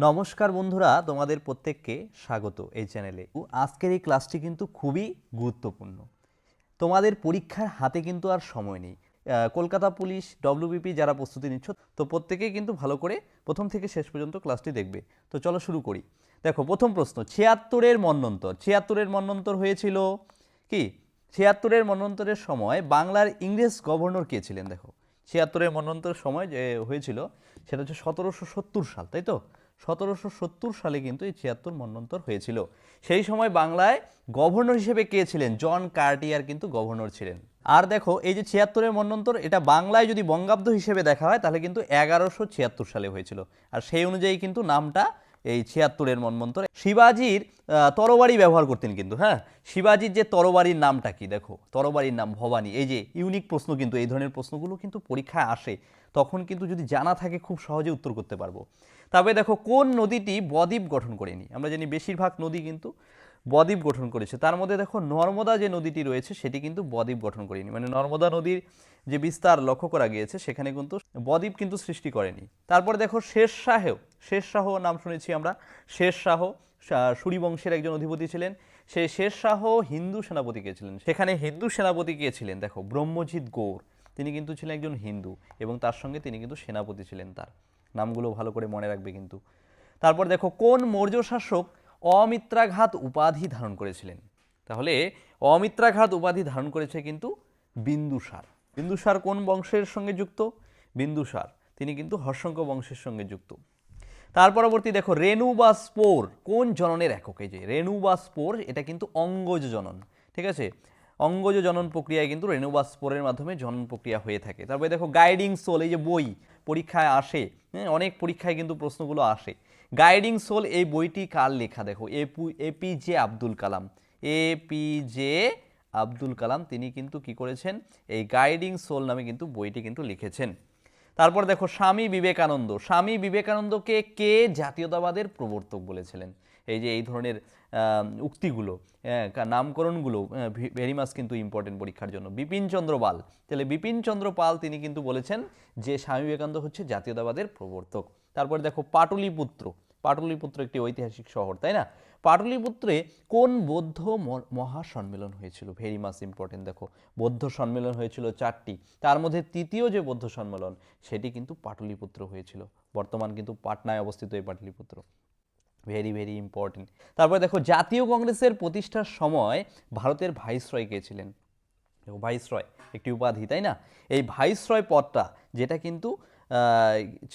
নমস্কার বন্ধুরা, তোমাদের প্রত্যেককে স্বাগত এই চ্যানেলে। আজকের এই ক্লাসটি কিন্তু খুবই গুরুত্বপূর্ণ। তোমাদের পরীক্ষার হাতে কিন্তু আর সময় নেই। কলকাতা পুলিশ, ডব্লিউবিপি যারা প্রস্তুতি নিচ্ছ, তো প্রত্যেকেই কিন্তু ভালো করে প্রথম থেকে শেষ পর্যন্ত ক্লাসটি দেখবে। তো চলো শুরু করি। দেখো, প্রথম প্রশ্ন, ছিয়াত্তরের মন্বন্তর হয়েছিল কি? ছিয়াত্তরের মন্বন্তরের সময় বাংলার ইংরেজ গভর্নর কে ছিলেন? দেখো, ছিয়াত্তরের মন্বন্তরের সময় যে হয়েছিল সেটা হচ্ছে 1770 সাল, তাই তো? 1770 সালে কিন্তু এই ছিয়াত্তর মন্বন্তর হয়েছিল। সেই সময় বাংলায় গভর্নর হিসেবে কে ছিলেন? জন কার্টিয়ার কিন্তু গভর্নর ছিলেন। আর দেখো, এই যে ছিয়াত্তরের মন্বন্তর, এটা বাংলায় যদি বঙ্গাব্দ হিসেবে দেখা হয় তাহলে কিন্তু 1176 সালে হয়েছিল। আর সেই অনুযায়ী কিন্তু নামটা এই ছিয়াত্তরের মন্বন্তর। শিবাজির তরবারি ব্যবহার করতেন কিন্তু, হ্যাঁ, শিবাজির যে তরবারির নামটা কি? দেখো, তরবারির নাম ভবানী। এই যে ইউনিক প্রশ্ন, কিন্তু এই ধরনের প্রশ্নগুলো কিন্তু পরীক্ষায় আসে, তখন কিন্তু যদি জানা থাকে খুব সহজে উত্তর করতে পারবো। তবে দেখো, কোন নদীটি বদ্বীপ গঠন করেনি? আমরা জানি বেশিরভাগ নদী কিন্তু বদ্বীপ গঠন করেছে। তার মধ্যে দেখো, নর্মদা যে নদীটি রয়েছে সেটি কিন্তু বদ্বীপ গঠন করেনি। মানে নর্মদা নদীর যে বিস্তার লক্ষ্য করা গিয়েছে সেখানে কিন্তু বদ্বীপ কিন্তু সৃষ্টি করেনি। তারপর দেখো, শেরশাহ নাম শুনেছি আমরা। শেরশাহ সুরি বংশের একজন অধিপতি ছিলেন। সেই শেরশাহ হিন্দু সেনাপতি কে ছিলেন? সেখানে হিন্দু সেনাপতি কে ছিলেন? দেখো, ব্রহ্মজিৎ গৌর, তিনি কিন্তু ছিলেন একজন হিন্দু, এবং তার সঙ্গে তিনি কিন্তু সেনাপতি ছিলেন। তার নামগুলো ভালো করে মনে রাখবে কিন্তু। তারপর দেখো, কোন মৌর্য শাসক অমিত্রাঘাত উপাধি ধারণ করেছিলেন? তাহলে অমিত্রাঘাত উপাধি ধারণ করেছে কিন্তু বিন্দুসার। বিন্দুসার কোন বংশের সঙ্গে যুক্ত? বিন্দুসার, তিনি কিন্তু হর্ষঙ্ক বংশের সঙ্গে যুক্ত। তার পরবর্তী দেখো, রেণু বা স্পোর কোন জননের একক? এই যে রেণু বা স্পোর, এটা কিন্তু অঙ্গজ জনন, ঠিক আছে? অঙ্গজ জনন প্রক্রিয়ায় কিন্তু রেণু বা স্পোরের মাধ্যমে জনন প্রক্রিয়া হয়ে থাকে। তারপরে দেখো, গাইডিং সোল, এই যে বই পরীক্ষায় আসে, হ্যাঁ, অনেক পরীক্ষায় কিন্তু প্রশ্নগুলো আসে। গাইডিং সোল এই বইটি কার লেখা? দেখো, এপিজে আব্দুল কালাম। এপিজে আব্দুল কালাম তিনি কিন্তু কি করেছেন? এই গাইডিং সোল নামে কিন্তু বইটি কিন্তু লিখেছেন। তারপর দেখো, স্বামী বিবেকানন্দকে কে জাতীয়তাবাদের প্রবর্তক বলেছিলেন? এই যে এই ধরনের উক্তিগুলো, নামকরণগুলো ভেরি মাস কিন্তু ইম্পর্টেন্ট পরীক্ষার জন্য। বিপিনচন্দ্র পাল, তাহলে বিপিনচন্দ্র পাল তিনি কিন্তু বলেছেন যে স্বামী বিবেকানন্দ হচ্ছে জাতীয়তাবাদের প্রবর্তক। তারপর দেখো, পাটলিপুত্র একটি ঐতিহাসিক শহর, তাই না? পাটলিপুত্রে কোন বৌদ্ধ মহাসম্মেলন হয়েছিল? Very much important. দেখো, বৌদ্ধ সম্মেলন হয়েছিল 4টি, তার মধ্যে তৃতীয় যে বৌদ্ধ সম্মেলন সেটি কিন্তু পাটলিপুত্র হয়েছিল। বর্তমান কিন্তু পাটনায় অবস্থিত এই পাটলিপুত্র। Very very important. তারপরে দেখো, জাতীয় কংগ্রেসের প্রতিষ্ঠার সময় ভারতের ভাইসরয় কে ছিলেন? দেখো, ভাইসরয় একটি উপাধি, তাই না? এই ভাইসরয় পদটা যেটা কিন্তু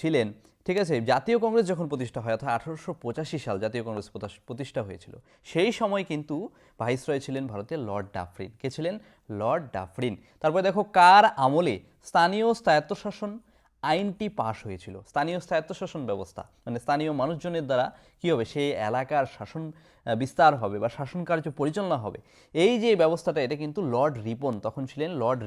ছিলেন, ঠিক আছে, জাতীয় কংগ্রেস যখন প্রতিষ্ঠা হয়, অর্থাৎ 1885 সাল জাতীয় কংগ্রেস প্রতিষ্ঠা হয়েছিল, সেই সময় কিন্তু ভাইসরয় ছিলেন ভারতের লর্ড ডাফরিন। কে ছিলেন? Lord Dufferin. তারপরে দেখো, কার আমলে স্থানীয় স্বায়ত্তশাসন আইনটি পাশ হয়েছিল? স্থানীয় স্বায়ত্তশাসন ব্যবস্থা, মানে স্থানীয় মানুষজনের দ্বারা কী হবে, সেই এলাকার শাসন বিস্তার হবে বা শাসন কার্য পরিচালনা হবে, এই যে ব্যবস্থাটা, এটা কিন্তু লর্ড রিপন তখন ছিলেন। লর্ড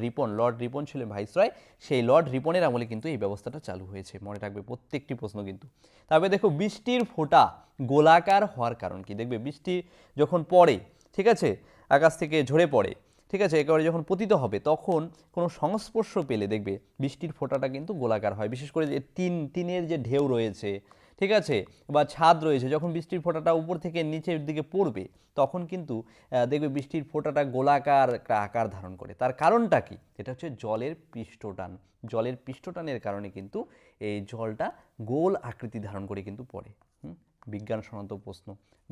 রিপন ছিলেন ভাইসরয়। সেই লর্ড রিপনের আমলে কিন্তু এই ব্যবস্থাটা চালু হয়েছে, মনে রাখবে প্রত্যেকটি প্রশ্ন কিন্তু। তারপরে দেখো, বৃষ্টির ফোঁটা গোলাকার হওয়ার কারণ কি? দেখবে, বৃষ্টি যখন পড়ে, ঠিক আছে, আকাশ থেকে ঝরে পড়ে, ঠিক আছে, একেবারে যখন পতিত হবে, তখন কোনো সংস্পর্শ পেলে দেখবে বৃষ্টির ফোঁটাটা কিন্তু গোলাকার হয়। বিশেষ করে যে টিনের যে ঢেউ রয়েছে, ঠিক আছে, বা ছাদ রয়েছে, যখন বৃষ্টির ফোঁটাটা উপর থেকে নিচের দিকে পড়বে, তখন কিন্তু দেখবে বৃষ্টির ফোঁটাটা গোলাকার আকার ধারণ করে। তার কারণটা কি? এটা হচ্ছে জলের পৃষ্ঠটান। জলের পৃষ্ঠটানের কারণে কিন্তু এই জলটা গোল আকৃতি ধারণ করে কিন্তু পড়ে। বিজ্ঞানসম্মত প্রশ্ন,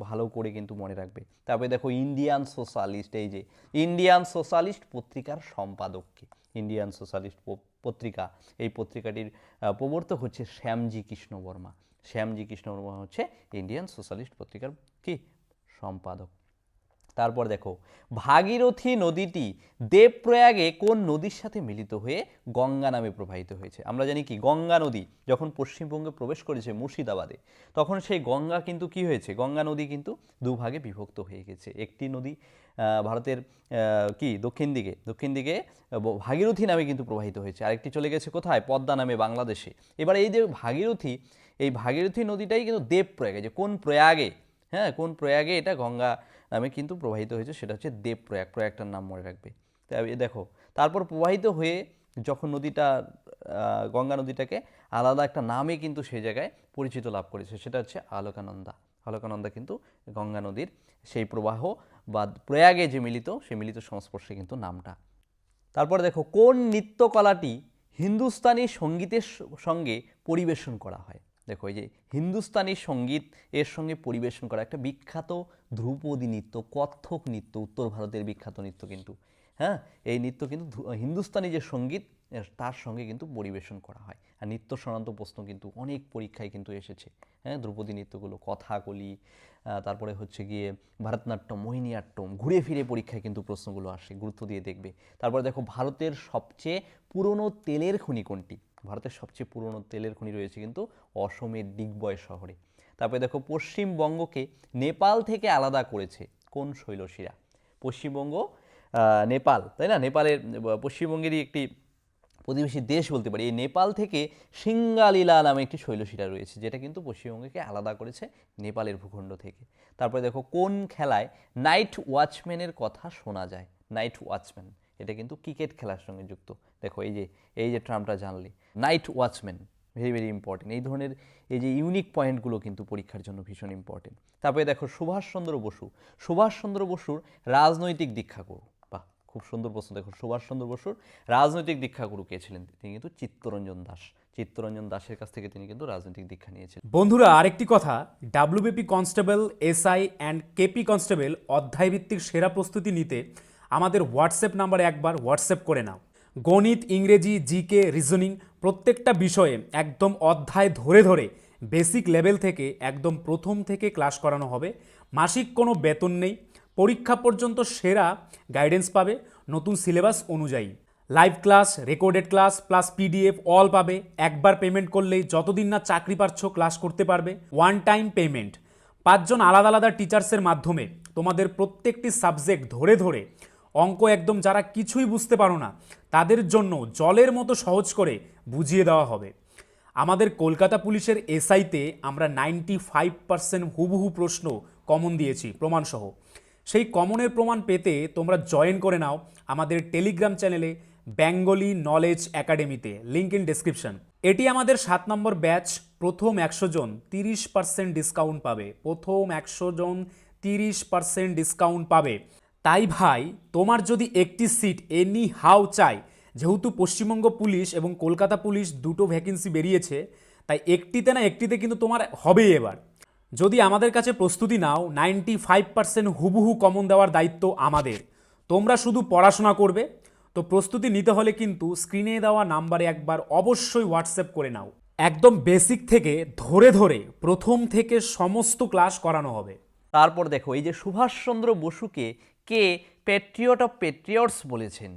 ভালো করে কিন্তু মনে রাখবে। তারপরে দেখো, ইন্ডিয়ান সোশ্যালিস্ট, এই যে ইন্ডিয়ান সোশ্যালিস্ট পত্রিকার সম্পাদককে? ইন্ডিয়ান সোশ্যালিস্ট পত্রিকা, এই পত্রিকাটির প্রবর্তক হচ্ছে শ্যামজি কৃষ্ণ বর্মা। শ্যামজি কৃষ্ণ বর্মা হচ্ছে ইন্ডিয়ান সোশ্যালিস্ট পত্রিকার কি সম্পাদক। তারপর দেখো, ভাগীরথী নদীটি দেবপ্রয়াগে কোন নদীর সাথে মিলিত হয়ে গঙ্গা নামে প্রবাহিত হয়েছে? আমরা জানি কি, গঙ্গা নদী যখন পশ্চিমবঙ্গে প্রবেশ করেছে মুর্শিদাবাদে, তখন সেই গঙ্গা কিন্তু কি হয়েছে? গঙ্গা নদী কিন্তু দুভাগে বিভক্ত হয়ে গেছে। একটি নদী ভারতের কি দক্ষিণ দিকে ভাগীরথী নামে কিন্তু প্রবাহিত হয়েছে, আরেকটি চলে গেছে কোথায়? পদ্মা নামে বাংলাদেশে। এবার এই যে ভাগীরথী, এই ভাগীরথী নদীটাই কিন্তু দেবপ্রয়াগে, যে কোন প্রয়াগে, হ্যাঁ, কোন প্রয়াগে এটা গঙ্গা নামে কিন্তু প্রবাহিত হয়েছে, সেটা হচ্ছে দেবপ্রয়াগ। প্রয়াগটার নাম মনে রাখবে। দেখো, তারপর প্রবাহিত হয়ে যখন নদীটা গঙ্গা নদীটাকে আলাদা একটা নামে কিন্তু সেই জায়গায় পরিচিত লাভ করেছে, সেটা হচ্ছে আলোকানন্দা। আলোকানন্দা কিন্তু গঙ্গা নদীর সেই প্রবাহ বা প্রয়াগে যে মিলিত, সেই মিলিত সংস্পর্শে কিন্তু নামটা। তারপরে দেখো কোন নৃত্যকলাটি হিন্দুস্তানি সঙ্গীতের সঙ্গে পরিবেশন করা হয়। দেখো এই যে হিন্দুস্তানি সঙ্গীত এর সঙ্গে পরিবেশন করা একটা বিখ্যাত ধ্রুপদী নৃত্য, কত্থক নৃত্য, উত্তর ভারতের বিখ্যাত নৃত্য কিন্তু। হ্যাঁ, এই নৃত্য কিন্তু হিন্দুস্তানি যে সঙ্গীত তার সঙ্গে কিন্তু পরিবেশন করা হয়। আর নৃত্য সংক্রান্ত প্রশ্ন কিন্তু অনেক পরীক্ষায় কিন্তু এসেছে। হ্যাঁ, ধ্রুপদী নৃত্যগুলো কথাকলি, তারপরে হচ্ছে গিয়ে ভারতনাট্যম, মোহিনীয়াট্যম, ঘুরে ফিরে পরীক্ষায় কিন্তু প্রশ্নগুলো আসে, গুরুত্ব দিয়ে দেখবে। তারপরে দেখো ভারতের সবচেয়ে পুরনো তেলের খনি কোনটি। ভারতের সবচেয়ে পুরনো তেলের খনি রয়েছে কিন্তু অসমের ডিগবয় শহরে। তারপরে দেখো পশ্চিমবঙ্গকে নেপাল থেকে আলাদা করেছে কোন শৈলশিরা। পশ্চিমবঙ্গ নেপাল, তাই না, নেপালের পশ্চিমবঙ্গেরই একটি প্রতিবেশী দেশ বলতে পারি। এই নেপাল থেকে সিঙ্গালীলা নামে একটি শৈলশিরা রয়েছে, যেটা কিন্তু পশ্চিমবঙ্গকে আলাদা করেছে নেপালের ভূখণ্ড থেকে। তারপরে দেখো কোন খেলায় নাইট ওয়াচম্যানের কথা শোনা যায়। নাইট ওয়াচম্যান এটা কিন্তু ক্রিকেট খেলার সঙ্গে যুক্ত। দেখো এই যে টার্মটা জানলে, night watchman very very important. এই ধরনের এই যে ইউনিক পয়েন্টগুলো কিন্তু পরীক্ষার জন্য ভীষণ ইম্পর্টেন্ট। তারপরে দেখো সুভাষচন্দ্র বসুর রাজনৈতিক দীক্ষাগুরু। বাহ, খুব সুন্দর প্রশ্ন। দেখো সুভাষচন্দ্র বসুর রাজনৈতিক দীক্ষাগুরু কে ছিলেন? তিনি কিন্তু চিত্তরঞ্জন দাস। চিত্তরঞ্জন দাসের কাছ থেকে তিনি কিন্তু রাজনৈতিক দীক্ষা নিয়েছিলেন। বন্ধুরা, আরেকটি কথা, WBP constable, SI and KP constable অধ্যায়ভিত্তিক সেরা প্রস্তুতি নিতে আমাদের হোয়াটসঅ্যাপ নাম্বারে একবার হোয়াটসঅ্যাপ করে নাও। গণিত, ইংরেজি, জিকে, রিজনিং প্রত্যেকটা বিষয়ে একদম অধ্যায় ধরে ধরে বেসিক লেভেল থেকে একদম প্রথম থেকে ক্লাস করানো হবে। মাসিক কোনো বেতন নেই, পরীক্ষা পর্যন্ত সেরা গাইডেন্স পাবে নতুন সিলেবাস অনুযায়ী। Live class, recorded class plus PDF all পাবে। একবার পেমেন্ট করলেই যতদিন না চাকরি পাচ্ছ ক্লাস করতে পারবে। One time payment. 5 জন আলাদা আলাদা টিচার্সের মাধ্যমে তোমাদের প্রত্যেকটি সাবজেক্ট ধরে ধরে অঙ্ক একদম যারা কিছুই বুঝতে পারো না তাদের জন্য জলের মতো সহজ করে বুঝিয়ে দেওয়া হবে। আমাদের কলকাতা পুলিশের এসআইতে আমরা 95% হুবহু প্রশ্ন কমন দিয়েছি প্রমাণসহ। সেই কমনের প্রমাণ পেতে তোমরা জয়েন করে নাও আমাদের টেলিগ্রাম চ্যানেলে বেঙ্গলি নলেজ একাডেমিতে, লিঙ্ক ইন ডেসক্রিপশন। এটি আমাদের 7 নম্বর ব্যাচ। প্রথম 100 জন 30% ডিসকাউন্ট পাবে। প্রথম 100 জন 30% ডিসকাউন্ট পাবে। তাই ভাই, তোমার যদি একটি সিট এনি হাউ চাই, যেহেতু পশ্চিমবঙ্গ পুলিশ এবং কলকাতা পুলিশ দুটো ভ্যাকেন্সি বেরিয়েছে, তাই একটিতে কিন্তু তোমার হবেই এবার। যদি আমাদের কাছে প্রস্তুতি নাও, 95% হুবহু কমন দেওয়ার দায়িত্ব আমাদের। তোমরা শুধু পড়াশোনা করবে। তো প্রস্তুতি নিতে হলে কিন্তু স্ক্রিনে দেওয়া নাম্বারে একবার অবশ্যই হোয়াটসঅ্যাপ করে নাও। একদম বেসিক থেকে ধরে ধরে প্রথম থেকে সমস্ত ক্লাস করানো হবে। তারপর দেখো এই যে সুভাষচন্দ্র বসুকে কে প্যাট্রিয়ট অফ পেট্রিয়টস বলেছেন।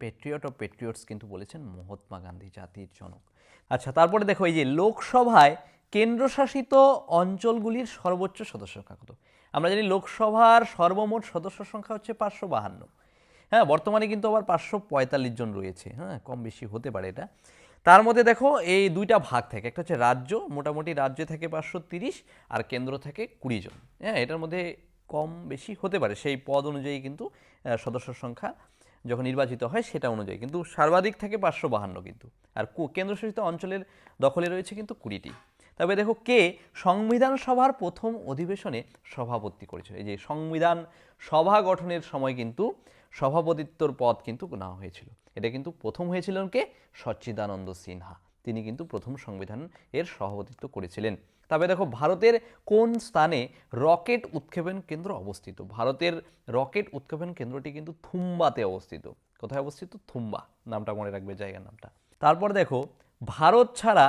প্যাট্রিয়ট অফ পেট্রিয়টস কিন্তু বলেছেন মহাত্মা গান্ধী, জাতির জনক। আচ্ছা, তারপরে দেখো এই যে লোকসভায় কেন্দ্রশাসিত অঞ্চলগুলির সর্বোচ্চ সদস্য সংখ্যা কত। আমরা জানি লোকসভার সর্বমোট সদস্য সংখ্যা হচ্ছে 552। হ্যাঁ, বর্তমানে কিন্তু আবার 545 জন রয়েছে। হ্যাঁ, কম বেশি হতে পারে এটা। তার মধ্যে দেখো এই দুইটা ভাগ থাকে, একটা হচ্ছে রাজ্য, মোটামুটি রাজ্যে থাকে 530 আর কেন্দ্র থাকে 20 জন। হ্যাঁ, এটার মধ্যে কম বেশি হতে পারে, সেই পদ অনুযায়ী কিন্তু সদস্য সংখ্যা যখন নির্বাচিত হয় সেটা অনুযায়ী, কিন্তু সর্বাধিক থাকে 552 কিন্তু। আর কেন্দ্রশাসিত অঞ্চলের দখলে রয়েছে কিন্তু 20টি। তবে দেখো কে সংবিধান সভার প্রথম অধিবেশনে সভাপতি করেছিল। এই যে সংবিধান সভা গঠনের সময় কিন্তু সভাপতিত্বর পদ কিন্তু নেওয়া হয়েছিল। এটা কিন্তু প্রথম হয়েছিলেন কে? সচ্চিদানন্দ সিনহা। তিনি কিন্তু প্রথম সংবিধান এর সভাপতিত্ব করেছিলেন। তবে দেখো ভারতের কোন স্থানে রকেট উৎক্ষেপণ কেন্দ্র অবস্থিত। ভারতের রকেট উৎক্ষেপণ কেন্দ্রটি কিন্তু থুম্বাতে অবস্থিত। কোথায় অবস্থিত? থুম্বা, নামটা মনে রাখবে, জায়গার নামটা। তারপর দেখো ভারত ছাড়া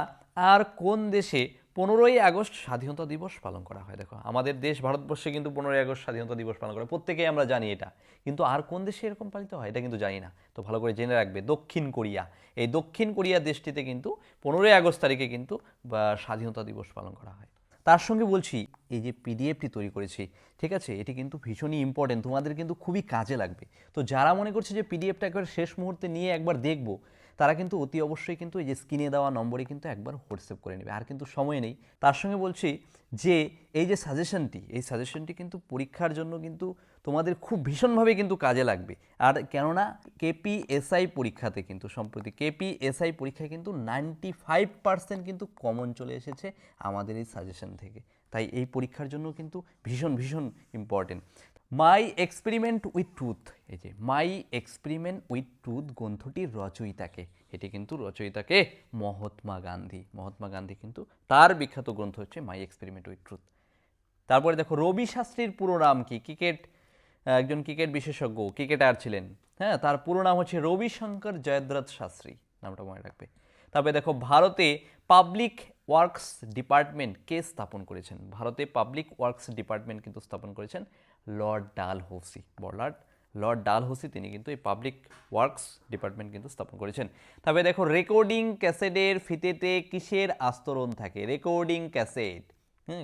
আর কোন দেশে 15ই আগস্ট স্বাধীনতা দিবস পালন করা হয়। দেখো আমাদের দেশ ভারতবর্ষে কিন্তু 15ই আগস্ট স্বাধীনতা দিবস পালন করা প্রত্যেকেই আমরা জানি এটা, কিন্তু আর কোন দেশে এরকম পালিত হয় এটা কিন্তু জানি না। তো ভালো করে জেনে রাখবে, দক্ষিণ কোরিয়া। এই দক্ষিণ কোরিয়া দেশটিতে কিন্তু 15ই আগস্ট তারিখে কিন্তু স্বাধীনতা দিবস পালন করা হয়। তার সঙ্গে বলছি এই যে পিডিএফটি তৈরি করেছি, ঠিক আছে, এটি কিন্তু ভীষণই ইম্পর্টেন্ট, তোমাদের কিন্তু খুবই কাজে লাগবে। তো যারা মনে করছে যে পিডিএফটা একবার শেষ মুহূর্তে নিয়ে একবার দেখবো, তারা কিন্তু অতি অবশ্যই কিন্তু এই যে স্ক্রিনে দেওয়া নম্বরে কিন্তু একবার হোয়াটসঅ্যাপ করে নেবে। আর কিন্তু সময় নেই। তার সঙ্গে বলছি যে এই যে সাজেশনটি, এই সাজেশনটি কিন্তু পরীক্ষার জন্য কিন্তু তোমাদের খুব ভীষণভাবে কিন্তু কাজে লাগবে। আর কেননা কেপিএসআই পরীক্ষাতে কিন্তু সম্প্রতি কেপিএসআই পরীক্ষায় কিন্তু 95% কিন্তু কমন চলে এসেছে আমাদের এই সাজেশন থেকে। তাই এই পরীক্ষার জন্য কিন্তু ভীষণ ভীষণ important. My experiment with truth, এই যে মাই এক্সপেরিমেন্ট উইথ ট্রুথ গ্রন্থটির রচয়িতাকে, এটি কিন্তু রচয়িতাকে মহাত্মা গান্ধী। মহাত্মা গান্ধী কিন্তু তার বিখ্যাত গ্রন্থ হচ্ছে মাই এক্সপেরিমেন্ট উইথ ট্রুথ। তারপরে দেখো রবি শাস্ত্রীর পুরো নাম কি? একজন ক্রিকেট বিশেষজ্ঞ, ক্রিকেটার ছিলেন, হ্যাঁ, তার পুরো নাম হচ্ছে রবিশঙ্কর জয়দ্রথ শাস্ত্রী, নামটা মনে রাখবে। তারপরে দেখো ভারতে পাবলিক ওয়ার্কস ডিপার্টমেন্ট কে স্থাপন করেছেন? ভারতে পাবলিক ওয়ার্কস ডিপার্টমেন্ট কিন্তু স্থাপন করেছেন লর্ড ডালহৌসি। লর্ড ডালহৌসি তিনি কিন্তু এই পাবলিক ওয়ার্কস ডিপার্টমেন্ট কিন্তু স্থাপন করেছেন। তবে দেখো রেকর্ডিং ক্যাসেটের ফিতেতে কিসের আস্তরণ থাকে? রেকর্ডিং ক্যাসেট,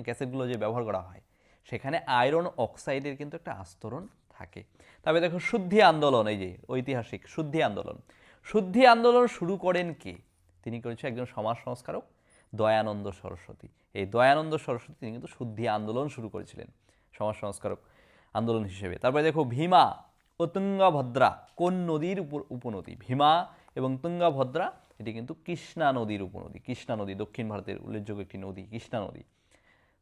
ক্যাসেটগুলো যে ব্যবহার করা হয় সেখানে আয়রন অক্সাইডের কিন্তু একটা আস্তরণ থাকে। তবে দেখো শুদ্ধি আন্দোলন, এই যে ঐতিহাসিক শুদ্ধি আন্দোলন শুরু করেন কে? তিনি করেছেন একজন সমাজ সংস্কারক দয়ানন্দ সরস্বতী। এই দয়ানন্দ সরস্বতী তিনি কিন্তু শুদ্ধি আন্দোলন শুরু করেছিলেন সমাজ সংস্কারক আন্দোলন হিসেবে। তারপরে দেখো ভীমা ও তুঙ্গভদ্রা কোন নদীর উপনদী? ভীমা এবং তুঙ্গভদ্রা এটি কিন্তু কৃষ্ণা নদীর উপনদী। কৃষ্ণা নদী দক্ষিণ ভারতের উল্লেখযোগ্য একটি নদী, কৃষ্ণা নদী,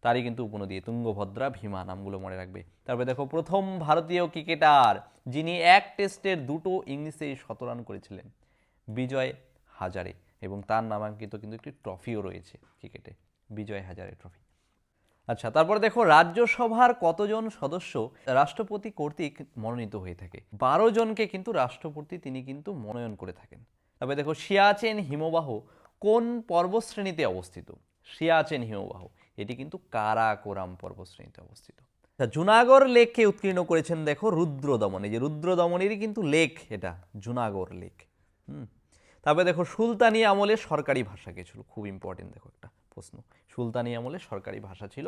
তারই কিন্তু উপনদী তুঙ্গভদ্রা, ভীমা, নামগুলো মনে রাখবে। তারপরে দেখো প্রথম ভারতীয় ক্রিকেটার যিনি এক টেস্টের 2টো ইনিংসে 100 রান করেছিলেন, বিজয় হাজারে, এবং তার নামাঙ্কিত কিন্তু একটি ট্রফিও রয়েছে ক্রিকেটে, বিজয় হাজারে ট্রফি। আচ্ছা, তারপর দেখো রাজ্যসভার কতজন সদস্য রাষ্ট্রপতি কর্তৃক মনোনীত হয়ে থাকে? 12 জনকে কিন্তু রাষ্ট্রপতি তিনি কিন্তু মনোনয়ন করে থাকেন। তবে দেখো সিয়াচেন হিমবাহ কোন পর্বতশ্রেণীতে অবস্থিত? সিয়াচেন হিমবাহ এটি কিন্তু কারাকোরাম পর্বতশ্রেণীতে অবস্থিত। জুনাগড় লেককে উৎকীর্ণ করেছেন দেখো রুদ্রদমন, এই যে রুদ্রদমনেরই কিন্তু লেক এটা, জুনাগড় লেক। তারপরে দেখো সুলতানি আমলে সরকারি ভাষা কে ছিল? খুব ইম্পর্টেন্ট, দেখো একটা প্রশ্ন। সুলতানি আমলে সরকারি ভাষা ছিল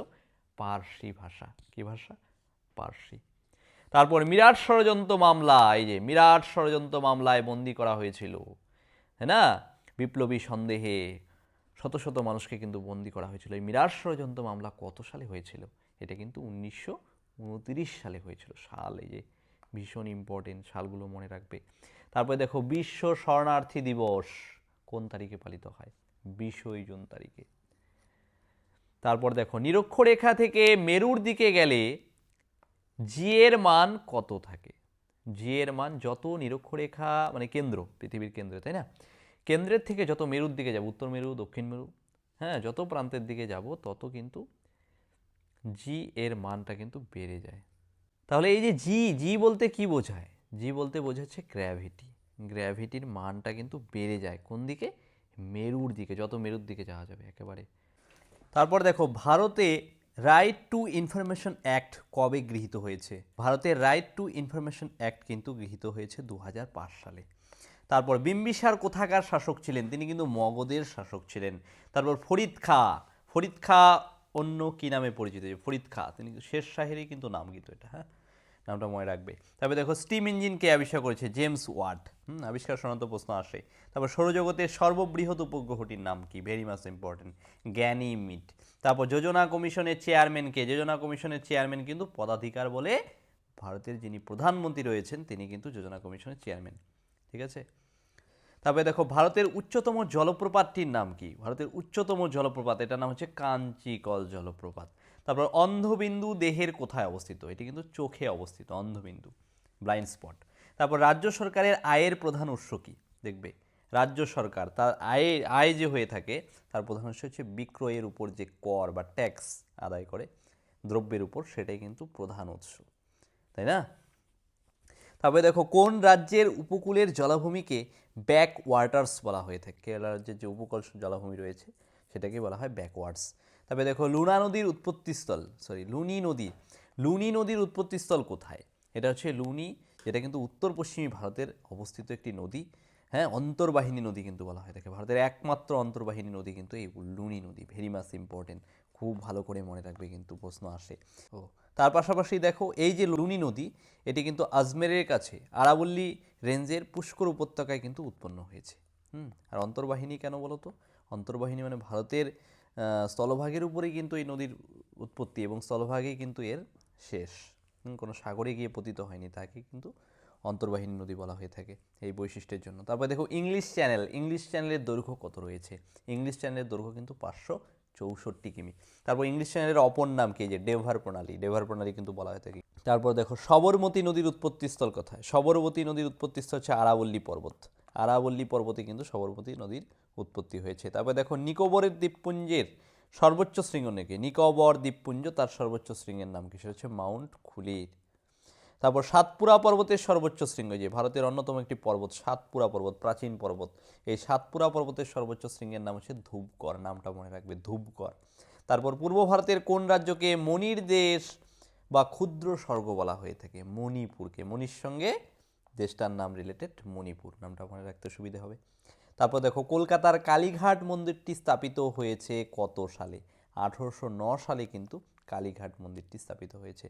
পার্সি ভাষা। কি ভাষা? পার্সি। তারপর মিরাট ষড়যন্ত্র মামলা, এই যে মিরাট ষড়যন্ত্র মামলায় বন্দী করা হয়েছিল, তাই না? বিপ্লবী সন্দেহে শত শত মানুষকে কিন্তু বন্দী করা হয়েছিল। এই মিরাট ষড়যন্ত্র মামলা কত সালে হয়েছিল? এটা কিন্তু 1929 সালে হয়েছিল। সাল, এই যে ভীষণ ইম্পর্টেন্ট, সালগুলো মনে রাখবে। তারপরে দেখো বিশ্ব শরণার্থী দিবস কোন তারিখে পালিত হয়? 20 জুন তারিখে। তারপর দেখো নিরক্ষরেখা থেকে মেরুর দিকে গেলে জি এর মান কত থাকে? জি এর মান যত নিরক্ষরেখা মানে কেন্দ্র, পৃথিবীর কেন্দ্রে, তাই না, কেন্দ্রের থেকে যত মেরুর দিকে যাব, উত্তর মেরু, দক্ষিণ মেরু, হ্যাঁ, যত প্রান্তের দিকে যাব তত কিন্তু জি এর মানটা কিন্তু বেড়ে যায়। তাহলে এই যে জি বলতে কি বোঝায়? জি বলতে বোঝাচ্ছে গ্র্যাভিটি। গ্র্যাভিটির মানটা কিন্তু বেড়ে যায় কোন দিকে? মেরুর দিকে, যত মেরুর দিকে যাওয়া যাবে একেবারে। তারপর দেখো ভারতে রাইট টু ইনফরমেশন অ্যাক্ট কবে গৃহীত হয়েছে? ভারতের রাইট টু ইনফরমেশন অ্যাক্ট কিন্তু গৃহীত হয়েছে 2005 সালে। তারপর বিম্বিসার কোথাকার শাসক ছিলেন? তিনি কিন্তু মগধের শাসক ছিলেন। তারপর ফরিদ খাঁ অন্য কি নামে পরিচিত? ফরিদ খাঁ তিনি শের শাহেরই কিন্তু নামকৃত, এটা, হ্যাঁ, নামটা মনে রাখবে। তারপরে দেখো স্টিম ইঞ্জিন কে আবিষ্কার করেছে? James Watt. আবিষ্কার সংক্রান্ত প্রশ্ন আসে। তারপর সৌরজগতের সর্ববৃহৎ উপগ্রহটির নাম কি? Very much important, Ganymede. তারপর যোজনা কমিশনের চেয়ারম্যান কে? যোজনা কমিশনের চেয়ারম্যান কিন্তু পদাধিকার বলে ভারতের যিনি প্রধানমন্ত্রী রয়েছেন তিনি কিন্তু যোজনা কমিশনের চেয়ারম্যান, ঠিক আছে। তারপরে দেখো ভারতের উচ্চতম জলপ্রপাতটির নাম কি? ভারতের উচ্চতম জলপ্রপাত, এটার নাম হচ্ছে কাঞ্চিকল জলপ্রপাত। তারপর অন্ধবিন্দু দেহের কোথায় অবস্থিত? এটি কিন্তু চোখে অবস্থিত, অন্ধবিন্দু, ব্লাইন্ড স্পট। তারপর রাজ্য সরকারের আয়ের প্রধান উৎস কি? দেখবে রাজ্য সরকার তার আয় যে হয়ে থাকে তার প্রধান উৎস হচ্ছে বিক্রয়ের উপর যে কর বা ট্যাক্স আদায় করে দ্রব্যের উপর, সেটাই কিন্তু প্রধান উৎস, তাই না? তারপরে দেখো কোন রাজ্যের উপকূলের জলাভূমিকে ব্যাক ওয়াটার্স বলা হয়ে থাকে? কেরালা রাজ্যের যে উপকূল জলাভূমি রয়েছে সেটাকে বলা হয় ব্যাকওয়ার্ডস। তারপরে দেখো লুনি নদীর উৎপত্তিস্থল কোথায়? এটা হচ্ছে লুনি, যেটা কিন্তু উত্তর পশ্চিমী ভারতের অবস্থিত একটি নদী, হ্যাঁ, অন্তর্বাহিনী নদী কিন্তু বলা হয় থাকে। ভারতের একমাত্র অন্তর্বাহিনী নদী কিন্তু এই লুনি নদী। ভেরি মাচ ইম্পর্টেন্ট, খুব ভালো করে মনে রাখবে, কিন্তু প্রশ্ন আসে। ও তার পাশাপাশি দেখো এই যে লুনি নদী এটি কিন্তু আজমেরের কাছে আরাবল্লী রেঞ্জের পুষ্কর উপত্যকায় কিন্তু উৎপন্ন হয়েছে। আর অন্তর্বাহিনী কেন বলো তো? অন্তর্বাহিনী মানে ভারতের স্থলভাগের উপরেই কিন্তু এই নদীর উৎপত্তি এবং স্থলভাগেই কিন্তু এর শেষ। কোনো সাগরে গিয়ে পতিত হয়নি, তাকে কিন্তু অন্তর্বাহিনী নদী বলা হয়ে থাকে এই বৈশিষ্ট্যের জন্য। তারপর দেখো ইংলিশ চ্যানেল, ইংলিশ চ্যানেলের দৈর্ঘ্য কত রয়েছে? ইংলিশ চ্যানেলের দৈর্ঘ্য কিন্তু 564 কিমি। তারপর ইংলিশ চ্যানেলের অপর নাম কি? যে ডেভার প্রণালী, ডেভার প্রণালী কিন্তু বলা হয়ে থাকে। তারপর দেখো সবরমতী নদীর উৎপত্তিস্থল কোথায়? সবরমতী নদীর উৎপত্তিস্থল হচ্ছে আরাবল্লী পর্বত। আরাবল্লী পর্বতে কিন্তু সবরমতী নদীর উৎপত্তি হয়েছে। তারপর দেখো নিকোবরের দ্বীপপুঞ্জের সর্বোচ্চ শৃঙ্গ নাকি? নিকোবর দ্বীপপুঞ্জ, তার সর্বোচ্চ শৃঙ্গের নাম কি? সেটা হচ্ছে মাউন্ট খুলির। তারপর সাতপুরা পর্বতের সর্বোচ্চ শৃঙ্গ, যে ভারতের অন্যতম একটি পর্বত সাতপুরা পর্বত, প্রাচীন পর্বত, এই সাতপুরা পর্বতের সর্বোচ্চ শৃঙ্গের নাম হচ্ছে ধূপগড়, নামটা মনে রাখবে, ধূপগড়। তারপর পূর্ব ভারতের কোন রাজ্যকে মণির দেশ বা ক্ষুদ্র স্বর্গ বলা হয়ে থাকে? মণিপুরকে, মণির সঙ্গে দেশটার নাম রিলেটেড, মণিপুর, নামটা মনে রাখতে সুবিধা হবে। তারপর দেখো কলকাতার কালীঘাট মন্দিরটি স্থাপিত হয়েছে কত সালে? 1809 সালে কিন্তু কালীঘাট মন্দিরটি স্থাপিত হয়েছে।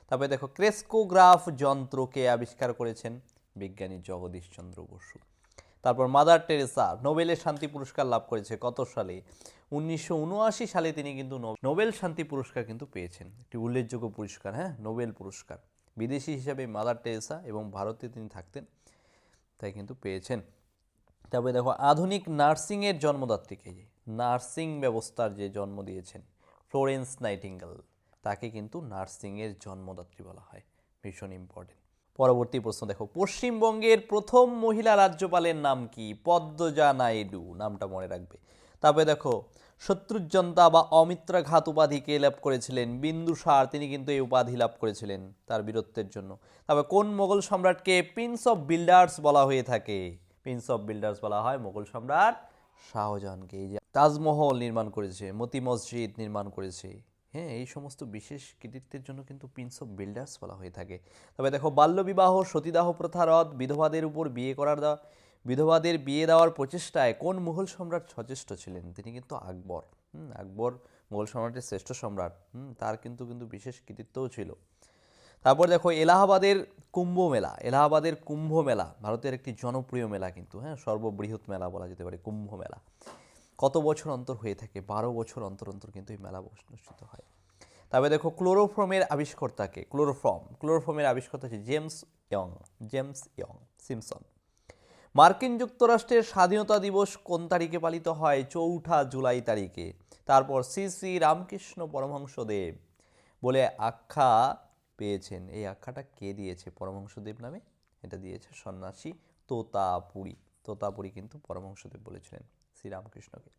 তারপরে দেখো ক্রেস্কোগ্রাফ যন্ত্রকে আবিষ্কার করেছেন বিজ্ঞানী জগদীশচন্দ্র বসু। তারপর মাদার টেরেসা নোবেলের শান্তি পুরস্কার লাভ করেছে কত সালে? 1979 সালে তিনি কিন্তু নোবেল শান্তি পুরস্কার কিন্তু পেয়েছেন, একটি উল্লেখযোগ্য পুরস্কার, হ্যাঁ, নোবেল পুরস্কার। বিদেশি হিসাবে মাদার টেরেসা এবং ভারতে তিনি থাকতেন, তাই কিন্তু পেয়েছেন। তবে দেখো আধুনিক নার্সিংয়ের জন্মদাত্রীকে, যে নার্সিং ব্যবস্থার যে জন্ম দিয়েছেন ফ্লোরেন্স নাইটিঙ্গেল, তাকে কিন্তু নার্সিংয়ের জন্মদাত্রী বলা হয়, ভীষণ ইম্পর্টেন্ট। পরবর্তী প্রশ্ন দেখো, পশ্চিমবঙ্গের প্রথম মহিলা রাজ্যপালের নাম কি? পদ্মজা নাইডু, নামটা মনে রাখবে। তারপরে দেখো শত্রুজনতা বা অমিত্রাঘাত উপাধি কে লাভ করেছিলেন? বিন্দুসার, তিনি কিন্তু এই উপাধি লাভ করেছিলেন তার বীরত্বের জন্য। তারপর কোন মোগল সম্রাটকে প্রিন্স অফ বিল্ডার্স বলা হয়ে থাকে? প্রিন্স অফ বিল্ডার্স বলা হয় মোগল সম্রাট শাহজাহানকে। এই যে তাজমহল নির্মাণ করেছে, মতি মসজিদ নির্মাণ করেছে, হ্যাঁ, এই সমস্ত বিশেষ কৃতিত্বের জন্য কিন্তু প্রিন্স অফ বিল্ডার্স বলা হয়ে থাকে। তবে দেখো বাল্যবিবাহ, সতীদাহ প্রথা রদ, বিধবাদের উপর বিধবাদের বিয়ে দেওয়ার প্রচেষ্টায় কোন মুঘল সম্রাট সচেষ্ট ছিলেন? তিনি কিন্তু আকবর। আকবর মুঘল সম্রাটের শ্রেষ্ঠ সম্রাট, তার কিন্তু বিশেষ কৃতিত্বও ছিল। তারপর দেখো এলাহাবাদের কুম্ভ মেলা, এলাহাবাদের কুম্ভ মেলা ভারতের একটি জনপ্রিয় মেলা কিন্তু, হ্যাঁ, সর্ববৃহৎ মেলা বলা যেতে পারে কুম্ভ মেলা। কত বছর অন্তর হয়ে থাকে? 12 বছর অন্তর অন্তর কিন্তু এই মেলা অনুষ্ঠিত হয়। তবে দেখো ক্লোরোফর্মের আবিষ্কর্তাকে? ক্লোরোফর্মের আবিষ্কর্তা হচ্ছে জেমস ইয়ং সিমসন। মার্কিন যুক্তরাষ্ট্রের স্বাধীনতা দিবস কোন তারিখে পালিত হয়? 4 জুলাই তারিখে। তারপর শ্রী শ্রী রামকৃষ্ণ পরমহংসদেব বলে আখ্যা পেয়েছেন, এই আখ্যাটা কে দিয়েছে পরমহংসদেব নামে? এটা দিয়েছে সন্ন্যাসী তোতাপুরী। তোতাপুরী কিন্তু পরমহংসদেব বলেছিলেন শ্রীরামকৃষ্ণকে।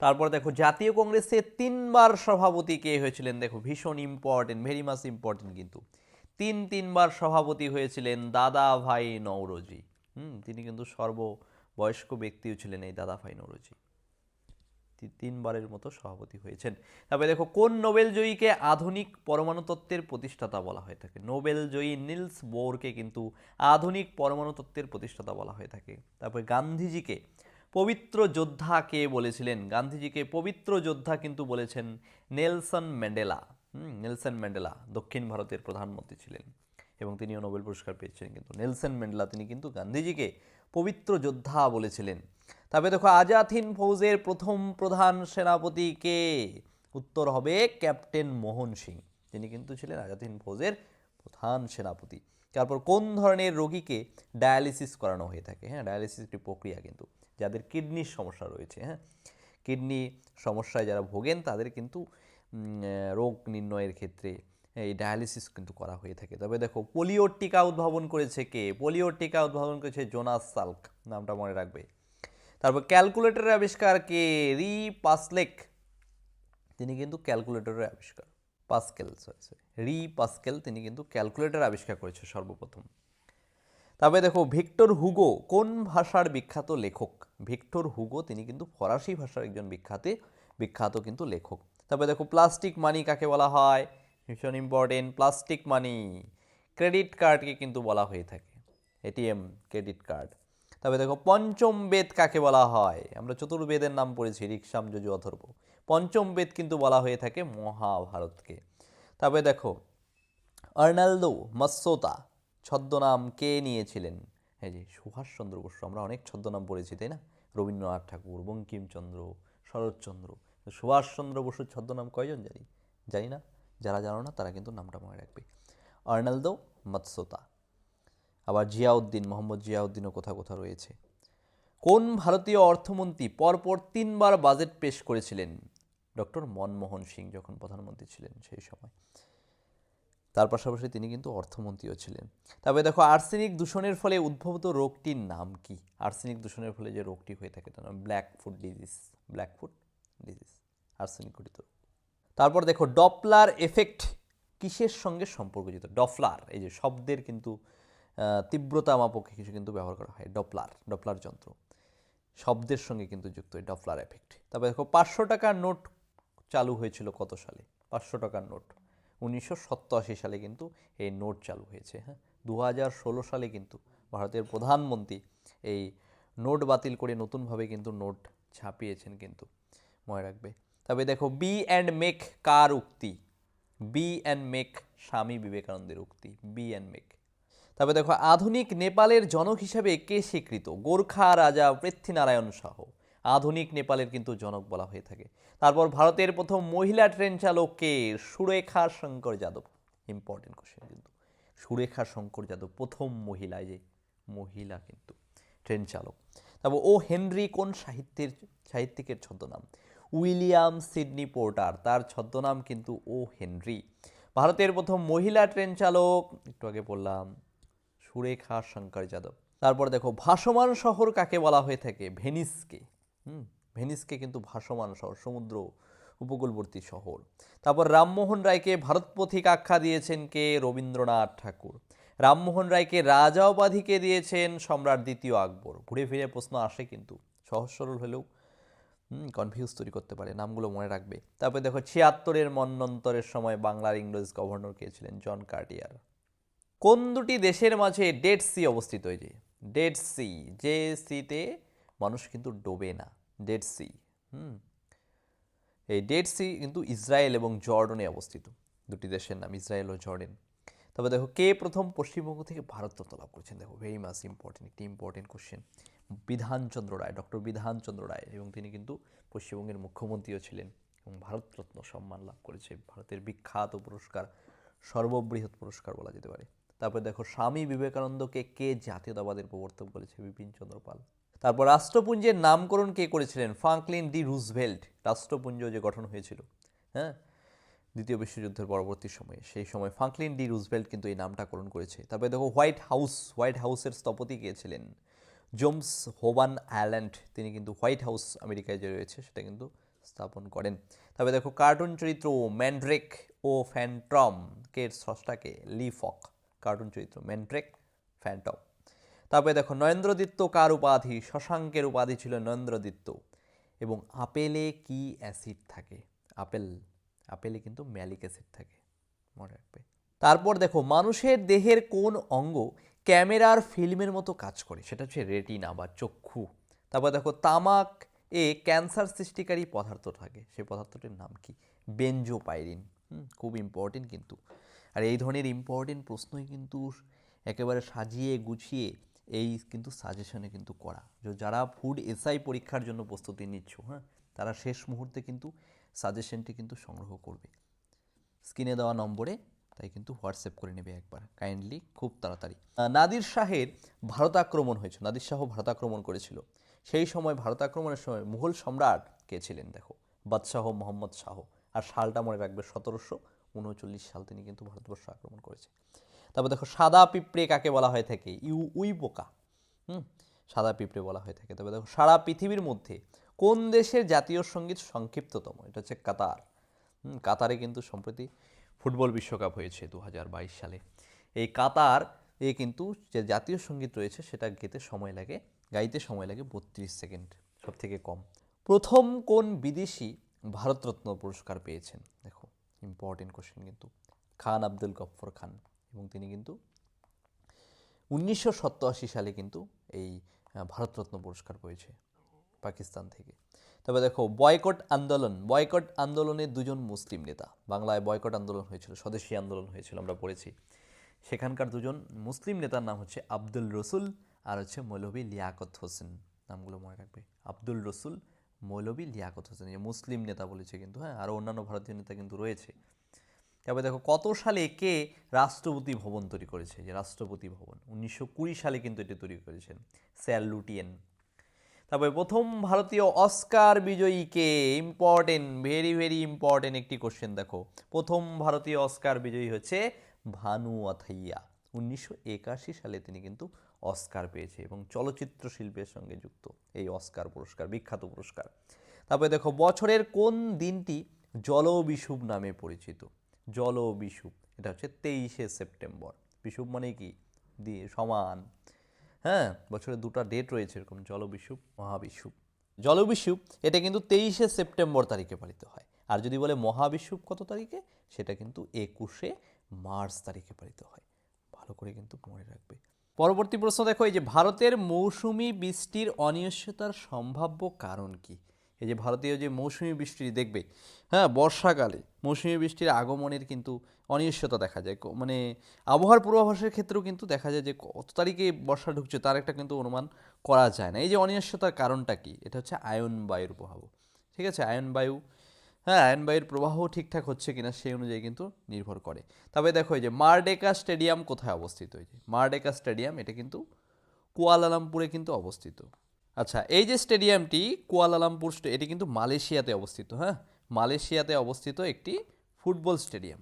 তারপর দেখো জাতীয় কংগ্রেসের 3বার সভাপতি কে হয়েছিলেন? দেখো ভীষণ ইম্পর্টেন্ট, ভেরি মাচ ইম্পর্টেন্ট কিন্তু। তিনবার সভাপতি হয়েছিলেন দাদা ভাই নওরোজি। তিনি কিন্তু সর্ববয়স্ক ব্যক্তিও ছিলেন এই দাদা ভাই নওরোজি, 3বারের মতো সভাপতি হয়েছেন। তারপরে দেখো কোন নোবেল জয়ীকে আধুনিক পরমাণু তত্ত্বের প্রতিষ্ঠাতা বলা হয়ে থাকে? নোবেল জয়ী নিলস বোরকে কিন্তু আধুনিক পরমাণু তত্ত্বের প্রতিষ্ঠাতা বলা হয়ে থাকে। তারপরে গান্ধীজিকে পবিত্র যোদ্ধা কে বলেছিলেন? গান্ধীজিকে পবিত্র যোদ্ধা কিন্তু বলেছেন নেলসন ম্যান্ডেলা। নেলসন ম্যান্ডেলা দক্ষিণ ভারতের প্রধানমন্ত্রী ছিলেন এবং তিনিও নোবেল পুরস্কার পেয়েছিলেন কিন্তু নেলসন ম্যান্ডেলা, তিনি কিন্তু গান্ধীজিকে পবিত্র যোদ্ধা বলেছিলেন। তবে দেখো আজাদ হিন্দ ফৌজের প্রথম প্রধান সেনাপতি কে? উত্তর হবে ক্যাপ্টেন মোহন সিং, তিনি কিন্তু ছিলেন আজাদ হিন্দ ফৌজের প্রধান সেনাপতি। তারপর কোন ধরনের রোগীকে ডায়ালিসিস করানো হয়ে থাকে? হ্যাঁ, ডায়ালিসিস একটি প্রক্রিয়া কিন্তু যাদের কিডনির সমস্যা রয়েছে, হ্যাঁ, কিডনি সমস্যায় যারা ভোগেন তাদের কিন্তু রোগ নির্ণয়ের ক্ষেত্রে এই ডায়ালিসিস কিন্তু করা হয়ে থাকে। তবে দেখো পোলিওর টিকা উদ্ভাবন করেছে কে? পোলিওর টিকা উদ্ভাবন করেছে জোনাস সাল্ক, নামটা মনে রাখবে। তারপর ক্যালকুলেটরের আবিষ্কার কে? রি পাসলেক, তিনি কিন্তু ক্যালকুলেটরের আবিষ্কার, রি পাস্কেল, তিনি কিন্তু ক্যালকুলেটর আবিষ্কার করেছে সর্বপ্রথম। তবে দেখো ভিক্টর হুগো কোন ভাষার বিখ্যাত লেখক? ভিক্টর হুগো তিনি কিন্তু ফরাসি ভাষার একজন বিখ্যাত কিন্তু লেখক। তবে দেখো প্লাস্টিক মানি কাকে বলা হয়? ভীষণ ইম্পর্টেন্ট, প্লাস্টিক মানি ক্রেডিট কার্ডকে কিন্তু বলা হয়ে থাকে, এটিএম ক্রেডিট কার্ড। তবে দেখো পঞ্চম বেদ কাকে বলা হয়? আমরা চতুর্বেদের নাম পড়েছি, ঋক্সাম যজু অথর্ব, পঞ্চম বেদ কিন্তু বলা হয়ে থাকে মহাভারতকে। তবে দেখো আর্নাল্ডো মাসোতা ছদ্মনাম কে নিয়েছিলেন? এই যে সুভাষচন্দ্র বসু, আমরা অনেক ছদ্মনাম পড়েছি তাই না? রবীন্দ্রনাথ ঠাকুর, বঙ্কিমচন্দ্র, শরৎচন্দ্র, সুভাষচন্দ্র বসুর ছদ্মনাম কয়জন জানি? জানি না। যারা জানো না তারা কিন্তু নামটা মনে রাখবে। আর্নালদো মাতসোতা। আবার জিয়াউদ্দিন, মোহাম্মদ জিয়াউদ্দিনও কোথাও কোথাও রয়েছে। কোন ভারতীয় অর্থমন্ত্রী পরপর 3বার বাজেট পেশ করেছিলেন? ডক্টর মনমোহন সিং যখন প্রধানমন্ত্রী ছিলেন সেই সময়। তার পাশাপাশি তিনি কিন্তু অর্থমন্ত্রীও ছিলেন। তবে দেখো, আর্সেনিক দূষণের ফলে উদ্ভূত রোগটির নাম কি? আর্সেনিক দূষণের ফলে যে রোগটি হয়ে থাকে তার নাম blackfoot disease. Blackfoot disease arsenic ঘটিত। তারপর দেখো, ডপলার এফেক্ট কিসের সঙ্গে সম্পর্কযুক্ত? ডপলার, এই যে শব্দের কিন্তু তীব্রতা মাপকে কিছু কিন্তু ব্যবহার করা হয়। ডপলার যন্ত্র শব্দের সঙ্গে কিন্তু যুক্ত এই ডপলার এফেক্ট। তারপর দেখো, 500 টাকার নোট চালু হয়েছিল কত সালে? 500 টাকার নোট 1987 সালে কিন্তু এই নোট চালু হয়েছে। হ্যাঁ, 2016 সালে কিন্তু ভারতের প্রধানমন্ত্রী এই নোট বাতিল করে নতুনভাবে কিন্তু নোট ছাপিয়েছেন কিন্তু, মনে রাখবে। তবে দেখো, বি অ্যান্ড মেক কার উক্তি? বি অ্যান্ড মেক স্বামী বিবেকানন্দের উক্তি, বি অ্যান্ড মেক। তবে দেখো, আধুনিক নেপালের জনক হিসেবে কে স্বীকৃত? গোর্খা রাজা পৃথ্বীনারায়ণ শাহ আধুনিক নেপালের কিন্তু জনক বলা হয়ে থাকে। তারপর ভারতের প্রথম মহিলা ট্রেন চালক কে? সুরেখা শঙ্কর যাদব। ইম্পর্টেন্ট কোশ্চেন কিন্তু, সুরেখা শঙ্কর যাদব প্রথম মহিলা, যে মহিলা কিন্তু ট্রেন চালক। তারপর ও হেনরি কোন সাহিত্যিকের ছদ্মনাম? উইলিয়াম সিডনি পোর্টার, তার ছদ্মনাম কিন্তু ও হেনরি। ভারতের প্রথম মহিলা ট্রেন চালক একটু আগে বললাম, সুরেখা শঙ্কর যাদব। তারপর দেখো, ভাসমান শহর কাকে বলা হয়ে থাকে? ভেনিসকে। ভেনিসকে কিন্তু ভাসমান শহর, সমুদ্র উপকূলবর্তী শহর। তারপর রামমোহন রায়কে ভারত পথিক আখ্যা দিয়েছেন কে? রবীন্দ্রনাথ ঠাকুর। রামমোহন রায়কে রাজা উপাধিকে দিয়েছেন সম্রাট দ্বিতীয় আকবর। ঘুরে ফিরে প্রশ্ন আসে কিন্তু, সহজ সরল হলেও কনফিউজ তৈরি করতে পারে, নামগুলো মনে রাখবে। তারপরে দেখো, 76-এর মন্বন্তরের সময় বাংলার ইংরেজ গভর্নর কে ছিলেন? জন কার্টিয়ার। কোন দুটি দেশের মাঝে ডেড সি অবস্থিত? এই যে ডেড সি, যে সিতে মানুষ কিন্তু ডোবে না, ডেড সি। এই ডেড সি কিন্তু ইসরায়েল এবং জর্ডনে অবস্থিত। দুটি দেশের নাম ইসরায়েল ও জর্ডেন। তবে দেখো, কে প্রথম পশ্চিমবঙ্গ থেকে ভারতরত্ন লাভ করেছেন? দেখো, ভেরি মাচ ইম্পর্টেন্ট, একটি ইম্পর্টেন্ট কোশ্চেন। বিধানচন্দ্র রায়, ডক্টর বিধানচন্দ্র রায়, এবং তিনি কিন্তু পশ্চিমবঙ্গের মুখ্যমন্ত্রীও ছিলেন এবং ভারতরত্ন সম্মান লাভ করেছে। ভারতের বিখ্যাত পুরস্কার, সর্ববৃহৎ পুরস্কার বলা যেতে পারে। তারপরে দেখো, স্বামী বিবেকানন্দকে কে জাতীয়তাবাদের প্রবর্তক বলেছে? বিপিন চন্দ্র পাল। তারপর রাষ্ট্রপুঞ্জের নামকরণ কে করেছিলেন? Franklin D Roosevelt. রাষ্ট্রপুঞ্জ যে গঠন হয়েছিল, হ্যাঁ, দ্বিতীয় বিশ্বযুদ্ধের পরবর্তী সময়ে, সেই সময় ফ্রাঙ্কলিন ডি রুজভেল্ট কিন্তু এই নামটাকরণ করেছে। তারপরে দেখো, হোয়াইট হাউসের স্থপতি কে ছিলেন? জেমস হোভান আইল্যান্ড, তিনি কিন্তু হোয়াইট হাউস আমেরিকায় যে রয়েছে সেটা কিন্তু স্থাপন করেন। তবে দেখো, কার্টুন চরিত্র ম্যান্ড্রেক ও ফ্যান্টম কে স্রষ্টাকে? লি ফক। কার্টুন চরিত্র ম্যান্ড্রেক, ফ্যান্টম। তারপরে দেখো, নরেন্দ্রদত্ত কার উপাধি? শশাঙ্কের উপাধি ছিল নরেন্দ্রদত্ত। এবং আপেলে কি অ্যাসিড থাকে? আপেলে কিন্তু ম্যালিক অ্যাসিড থাকে, মনে রাখবে। তারপর দেখো, মানুষের দেহের কোন অঙ্গ ক্যামেরার ফিল্মের মতো কাজ করে? সেটা হচ্ছে রেটিনা বা চক্ষু। তারপর দেখো, তামাক এ ক্যান্সার সৃষ্টিকারী পদার্থ থাকে, সেই পদার্থটির নাম কি? বেনজোপাইরিন। খুব ইম্পর্টেন্ট কিন্তু। আর এই ধরনের ইম্পর্টেন্ট প্রশ্নই কিন্তু একেবারে সাজিয়ে গুছিয়ে এই কিন্তু সাজেশনে কিন্তু করা। যারা ফুড এসআই পরীক্ষার জন্য প্রস্তুতি নিচ্ছ, হ্যাঁ, তারা শেষ মুহূর্তে কিন্তু সাজেশনটি কিন্তু সংগ্রহ করবে স্ক্রিনে দেওয়া নম্বরে, তাই কিন্তু হোয়াটসঅ্যাপ করে নেবে একবার কাইন্ডলি, খুব তাড়াতাড়ি। নাদির শাহের ভারত আক্রমণ হয়েছিল, নাদির শাহ ভারত আক্রমণ করেছিল। সেই সময় ভারত আক্রমণের সময় মুঘল সম্রাট কে ছিলেন? দেখো, বাদশাহ মোহাম্মদ শাহ। আর সালটা মনে রাখবে, 1739 সাল তিনি কিন্তু ভারতবর্ষ আক্রমণ করেছে। তারপর দেখো, সাদা পিঁপড়ে কাকে বলা হয়ে থাকে? উই পোকা। সাদা পিঁপড়ে বলা হয়ে থাকে। তবে দেখো, সারা পৃথিবীর মধ্যে কোন দেশের জাতীয় সঙ্গীত সংক্ষিপ্ততম? এটা হচ্ছে কাতার। কাতারে কিন্তু সম্প্রতি ফুটবল বিশ্বকাপ হয়েছে 2022 সালে। এই কাতার কিন্তু যে জাতীয় সঙ্গীত রয়েছে সেটা গাইতে সময় লাগে 32 সেকেন্ড, সব থেকে কম। প্রথম কোন বিদেশি ভারতরত্ন পুরস্কার পেয়েছেন? দেখো, ইম্পর্টেন্ট কোশ্চেন কিন্তু, খান আব্দুল গফ্ফর খান, এবং তিনি কিন্তু 1987 সালে কিন্তু এই ভারতরত্ন পুরস্কার পেয়েছে পাকিস্তান থেকে। তবে দেখো, বয়কট আন্দোলনে দুজন মুসলিম নেতা, বাংলায় বয়কট আন্দোলন হয়েছিল, স্বদেশী আন্দোলন হয়েছিল, আমরা পড়েছি। সেখানকার দুজন মুসলিম নেতার নাম হচ্ছে আব্দুল রসুল আর হচ্ছে মৌলভী লিয়াকত হোসেন। নামগুলো মনে রাখবে, আব্দুল রসুল, মৌলভী লিয়াকত হোসেন, এই মুসলিম নেতা বলেছে কিন্তু, হ্যাঁ, আরও অন্যান্য ভারতীয় নেতা কিন্তু রয়েছে। তারপরে দেখো কত সালে কে রাষ্ট্রপতি ভবন তৈরি করেছে, যে রাষ্ট্রপতি ভবন 1920 সালে কিন্তু এটি তৈরি করেছেন স্যার লুটিয়েন। তারপরে প্রথম ভারতীয় অস্কার বিজয়ী কে, ইম্পর্টেন্ট, ভেরি ভেরি ইম্পর্টেন্ট একটি কোশ্চেন দেখো, প্রথম ভারতীয় অস্কার বিজয়ী হচ্ছে ভানু আথাইয়া। 1981 সালে তিনি কিন্তু অস্কার পেয়েছে এবং চলচ্চিত্র শিল্পের সঙ্গে যুক্ত এই অস্কার পুরস্কার, বিখ্যাত পুরস্কার। তারপরে দেখো বছরের কোন দিনটি জলবিষুব নামে পরিচিত, জলবিষুব, এটা হচ্ছে 23শে সেপ্টেম্বর। বিষুব মানে কি, সমান, হ্যাঁ, বছরে দুটো ডেট রয়েছে এরকম, জলবিষুব, মহাবিষুব। জলবিষুব এটা কিন্তু 23শে সেপ্টেম্বর তারিখে পালিত হয়, আর যদি বলে মহাবিষুব কত তারিখে, সেটা কিন্তু 21শে মার্চ তারিখে পালিত হয়। ভালো করে কিন্তু মনে রাখবে। পরবর্তী প্রশ্ন দেখো, এই যে ভারতের মৌসুমি বৃষ্টির অনিশ্চয়তার সম্ভাব্য কারণ কি। এই যে ভারতীয় যে মৌসুমি বৃষ্টি দেখবে, হ্যাঁ, বর্ষাকালে মৌসুমি বৃষ্টির আগমনের কিন্তু অনিশ্চয়তা দেখা যায়, মানে আবহাওয়ার পূর্বাভাসের ক্ষেত্রেও কিন্তু দেখা যায় যে কত তারিখে বর্ষা ঢুকছে তার একটা কিন্তু অনুমান করা যায় না। এই যে অনিশ্চয়তার কারণটা কি, এটা হচ্ছে আয়ন বায়ুর প্রভাব, ঠিক আছে, আয়ন বায়ু, হ্যাঁ, আয়ন বায়ুর প্রবাহ ঠিকঠাক হচ্ছে কিনা সেই অনুযায়ী কিন্তু নির্ভর করে। তবে দেখো এই যে মারডেকা স্টেডিয়াম কোথায় অবস্থিত, এই যে মারডেকা স্টেডিয়াম, এটা কিন্তু কুয়ালালামপুরে কিন্তু অবস্থিত। আচ্ছা, এই যে স্টেডিয়ামটি কুয়ালালামপুর, এটি কিন্তু মালয়েশিয়াতে অবস্থিত, হ্যাঁ, মালয়েশিয়াতে অবস্থিত একটি ফুটবল স্টেডিয়াম।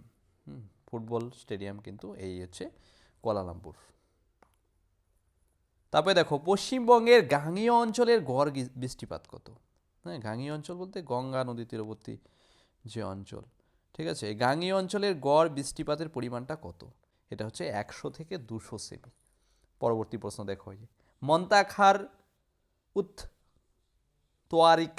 ফুটবল স্টেডিয়াম কিন্তু এই হচ্ছে কুয়ালালামপুর। তারপরে দেখো পশ্চিমবঙ্গের গাঙ্গেয় অঞ্চলের গড় বৃষ্টিপাত কত। হ্যাঁ, গাঙ্গেয় অঞ্চল বলতে গঙ্গা নদী তীরবর্তী যে অঞ্চল, ঠিক আছে, এই গাঙ্গেয় অঞ্চলের গড় বৃষ্টিপাতের পরিমাণটা কত, এটা হচ্ছে 100 থেকে 200 সেমি। পরবর্তী প্রশ্ন দেখো, এই যে মন্তাখার উত তোয়ারিখ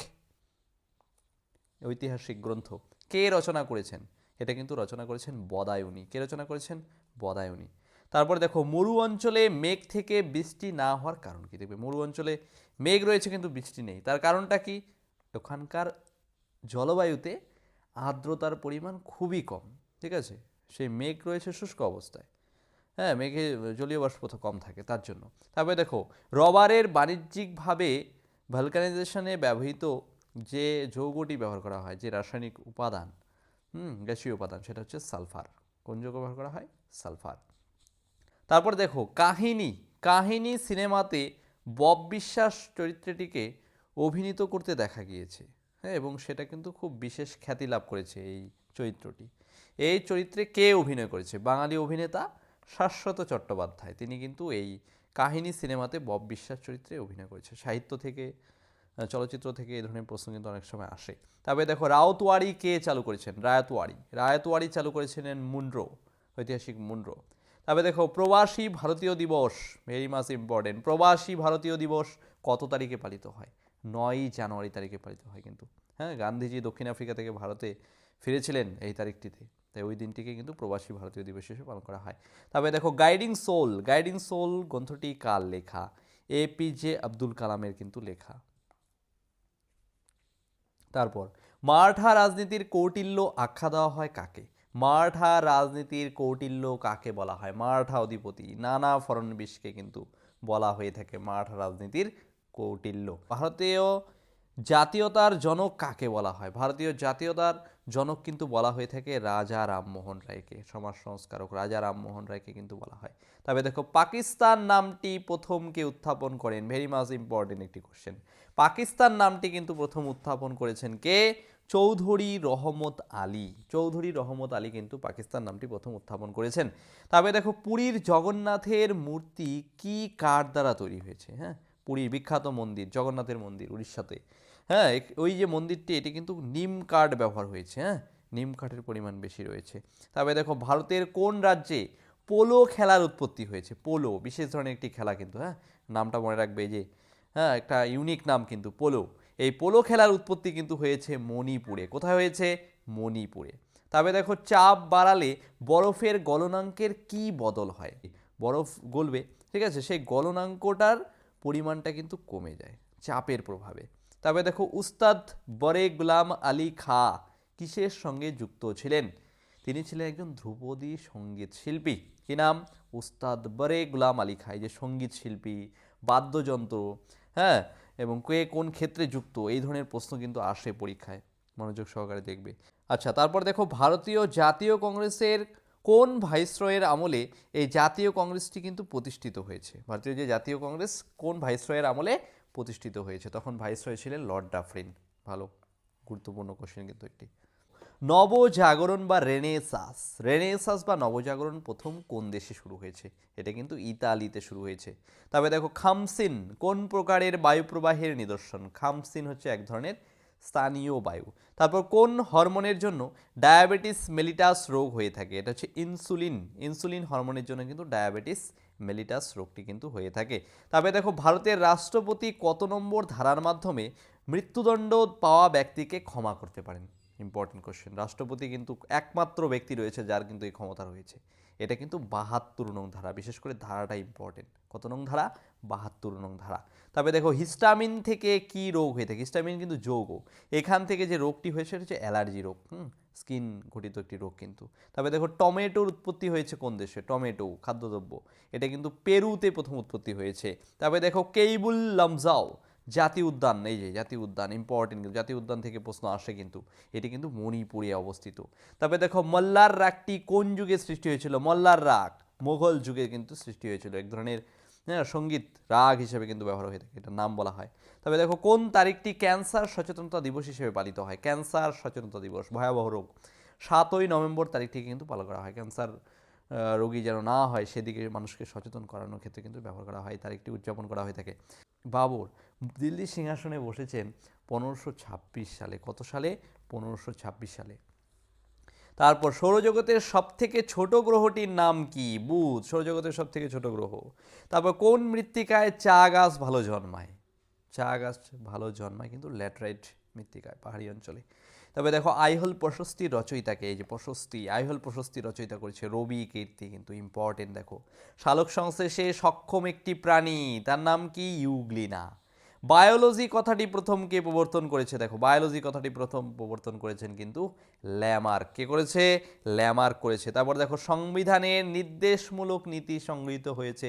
ঐতিহাসিক গ্রন্থ কে রচনা করেছেন, এটা কিন্তু রচনা করেছেন বদায়ুনি। কে রচনা করেছেন, বদায়ুনি। তারপরে দেখো মরু অঞ্চলে মেঘ থেকে বৃষ্টি না হওয়ার কারণ কি, দেখবে মরু অঞ্চলে মেঘ রয়েছে কিন্তু বৃষ্টি নেই, তার কারণটা কি, ওখানকার জলবায়ুতে আর্দ্রতার পরিমাণ খুবই কম, ঠিক আছে, সেই মেঘ রয়েছে শুষ্ক অবস্থায়, হ্যাঁ, মেঘে জলীয় বাষ্প কম থাকে তার জন্য। তারপরে দেখো রবারের বাণিজ্যিকভাবে ভালকানাইজেশনে ব্যবহৃত যে যৌগটি ব্যবহার করা হয়, যে রাসায়নিক উপাদান, গ্যাসীয় উপাদান, সেটা হচ্ছে সালফার। কোন যৌগ ব্যবহার করা হয়, সালফার। তারপর দেখো কাহিনী, কাহিনী সিনেমাতে বব বিশ্বাস চরিত্রটিকে অভিনীত করতে দেখা গিয়েছে, হ্যাঁ, এবং সেটা কিন্তু খুব বিশেষ খ্যাতি লাভ করেছে এই চরিত্রটি। এই চরিত্রে কে অভিনয় করেছে, বাঙালি অভিনেতা শাশ্বত চট্টোপাধ্যায়, তিনি কিন্তু এই কাহিনী সিনেমাতে বব বিশ্বাস চরিত্রে অভিনয় করেছে। সাহিত্য থেকে, চলচ্চিত্র থেকে এই ধরনের প্রশ্ন কিন্তু অনেক সময় আসে। তবে দেখো রায়তওয়াড়ি কে চালু করেছেন, রায়তওয়াড়ি, রায়তওয়াড়ি চালু করেছিলেন মুনরো, ঐতিহাসিক মুনরো। তবে দেখো প্রবাসী ভারতীয় দিবস, ভেরি মাচ ইম্পর্টেন্ট, প্রবাসী ভারতীয় দিবস কত তারিখে পালিত হয়, 9ই জানুয়ারি তারিখে পালিত হয় কিন্তু, হ্যাঁ, গান্ধীজি দক্ষিণ আফ্রিকা থেকে ভারতে ফিরেছিলেন এই তারিখটিতে, তাই ওই দিনটিকে কিন্তু প্রবাসী ভারতীয় দিবস হিসেবে পালন করা হয়। তবে দেখো গাইডিং সোল, গাইডিং সোল গ্রন্থটি কার লেখা, এপিজে আব্দুল কালামের কিন্তু লেখা। তারপর মারাঠা রাজনীতির কৌটিল্য আখ্যা দেওয়া হয় কাকে, মারাঠা রাজনীতির কৌটিল্য কাকে বলা হয়, মারাঠা অধিপতি নানা ফড়নবিশকে কিন্তু বলা হয়ে থাকে মারাঠা রাজনীতির কৌটিল্য। ভারতীয় জাতীয়তার জনক কাকে বলা হয়, ভারতীয় জাতীয়তার জনক কিন্তু বলা হয়ে থাকে রাজা রামমোহন রায়কে, সমাজ সংস্কারক রাজা রামমোহন রায়কে কিন্তু বলা হয়। তবে দেখো পাকিস্তান নামটি প্রথম কে উত্থাপন করেন, ভেরি মাচ ইম্পর্টেন্ট একটি কোশ্চেন, পাকিস্তান নামটি কিন্তু প্রথম উত্থাপন করেছেন কে, চৌধুরী রহমত আলী, চৌধুরী রহমত আলী কিন্তু পাকিস্তান নামটি প্রথম উত্থাপন করেছেন। তবে দেখো পুরীর জগন্নাথের মূর্তি কি কাঠ দ্বারা তৈরি হয়েছে, হ্যাঁ, পুরীর বিখ্যাত মন্দির জগন্নাথের মন্দির উড়িষ্যাতে, হ্যাঁ, ওই যে মন্দিরটি, এটি কিন্তু নিম কাঠ ব্যবহার হয়েছে, হ্যাঁ, নিম কাঠের পরিমাণ বেশি রয়েছে। তবে দেখো ভারতের কোন রাজ্যে পোলো খেলার উৎপত্তি হয়েছে, পোলো বিশেষ ধরনের একটি খেলা কিন্তু, হ্যাঁ, নামটা মনে রাখবে, এই যে, হ্যাঁ, একটা ইউনিক নাম কিন্তু পোলো, এই পোলো খেলার উৎপত্তি কিন্তু হয়েছে মণিপুরে। কোথায় হয়েছে, মণিপুরে। তবে দেখো চাপ বাড়ালে বরফের গলনাঙ্কের কি বদল হয়, বরফ গলবে, ঠিক আছে, সেই গলনাঙ্কটার পরিমাণটা কিন্তু কমে যায় চাপের প্রভাবে। তবে দেখো উস্তাদ বরে গুলাম আলী খা কিসের সঙ্গে যুক্ত ছিলেন, তিনি ছিলেন একজন ধ্রুপদী সঙ্গীত শিল্পী। কি নাম, উস্তাদ বরে গুলাম আলী খা, এই যে সঙ্গীত শিল্পী, বাদ্যযন্ত্র, হ্যাঁ, এবং কে কোন ক্ষেত্রে যুক্ত, এই ধরনের প্রশ্ন কিন্তু আসে পরীক্ষায়, মনোযোগ সহকারে দেখবে। আচ্ছা, তারপর দেখো ভারতীয় জাতীয় কংগ্রেসের কোন ভাইসরয়ের আমলে এই জাতীয় কংগ্রেসটি কিন্তু প্রতিষ্ঠিত হয়েছে? ভারতীয় যে জাতীয় কংগ্রেস কোন ভাইসরয়ের আমলে প্রতিষ্ঠিত হয়েছে? তখন ভাইসরয় ছিলেন লর্ড ডাফরিন। ভালো, গুরুত্বপূর্ণ কোশ্চেন কিন্তু একটি। নবজাগরণ বা রেনেসাঁস, রেনেসাঁস বা নবজাগরণ প্রথম কোন দেশে শুরু হয়েছে? এটা কিন্তু ইতালিতে শুরু হয়েছে। তবে দেখো খামসিন কোন প্রকারের বায়ুপ্রবাহের নিদর্শন? খামসিন হচ্ছে এক ধরনের স্থানীয় বায়ু। তারপর কোন হরমোনের জন্য ডায়াবেটিস মেলিটাস রোগ হয়ে থাকে? এটা হচ্ছে ইনসুলিন। ইনসুলিন হরমোনের জন্য কিন্তু ডায়াবেটিস মেলিটাস রোগটি কিন্তু হয়ে থাকে। তবে দেখো ভারতের রাষ্ট্রপতি কত নম্বর ধারার মাধ্যমে মৃত্যুদণ্ড পাওয়া ব্যক্তিকে ক্ষমা করতে পারেন? Important question. রাষ্ট্রপতি কিন্তু একমাত্র ব্যক্তি রয়েছে যার কিন্তু এই ক্ষমতা রয়েছে। এটা কিন্তু 72 নং ধারা, বিশেষ করে ধারাটা ইম্পর্টেন্ট। কত নং ধারা? 72 নং ধারা। তবে দেখো হিস্টামিন থেকে কি রোগ হয়ে থাকে? হিস্টামিন কিন্তু যৌগ, এখান থেকে যে রোগটি হয়েছে সেটা হচ্ছে অ্যালার্জি রোগ, স্কিন ঘটিত একটি রোগ কিন্তু। তবে দেখো টমেটোর উৎপত্তি হয়েছে কোন দেশে? টমেটো খাদ্যদ্রব্য, এটা কিন্তু পেরুতে প্রথম উৎপত্তি হয়েছে। তবে দেখো কেইবুল লামজাও জাতীয় উদ্যান, এই যে জাতীয় উদ্যান ইম্পর্টেন্ট, জাতীয় উদ্যান থেকে প্রশ্ন আসে কিন্তু, এটি কিন্তু মণিপুরে অবস্থিত। তবে দেখো মল্লার রাগটি কোন যুগে সৃষ্টি হয়েছিল? মল্লার রাগ মোগল যুগে কিন্তু সৃষ্টি হয়েছিল, এক ধরনের সঙ্গীত রাগ হিসেবে কিন্তু ব্যবহার হয়ে থাকে, এটার নাম বলা হয়। তবে দেখো কোন তারিখটি ক্যান্সার সচেতনতা দিবস হিসেবে পালিত হয়? ক্যান্সার সচেতনতা দিবস, ভয়াবহ রোগ, 7ই নভেম্বর তারিখটি কিন্তু পালন করা হয়। ক্যান্সার রোগী যেন না হয় সেদিকে মানুষকে সচেতন করানোর ক্ষেত্রে কিন্তু ব্যবহার করা হয়, তারিখটি উদযাপন করা হয়ে থাকে। বাবর দিল্লি সিংহাসনে বসেছেন 1526 সালে। কত সালে? 1526 সালে। তারপর সৌরজগতের সবথেকে ছোট গ্রহটির নাম কি? বুধ সৌরজগতের সবথেকে ছোট গ্রহ। তারপর কোন মৃত্তিকায় চা গাছ ভালো জন্মায়? চা গাছ ভালো জন্মায় কিন্তু ল্যাটেরাইট মৃত্তিকায়, পাহাড়ি অঞ্চলে। তবে দেখো আইহোল প্রশস্তির রচয়িতাকে, এই যে প্রশস্তি, আইহোল প্রশস্তি রচয়িতা করেছে রবি কীর্তি, কিন্তু ইম্পর্টেন্ট। দেখো শালক সংশ্লেষে সক্ষম একটি প্রাণী, তার নাম কি? ইউগ্লিনা। বায়োলজি কথাটি প্রথম কে প্রবর্তন করেছে? দেখো বায়োলজি কথাটি প্রথম প্রবর্তন করেছেন কিন্তু ল্যামার্ক। কে করেছে? ল্যামার্ক করেছে। তারপর দেখো সংবিধানের নির্দেশমূলক নীতি সংগৃহীত হয়েছে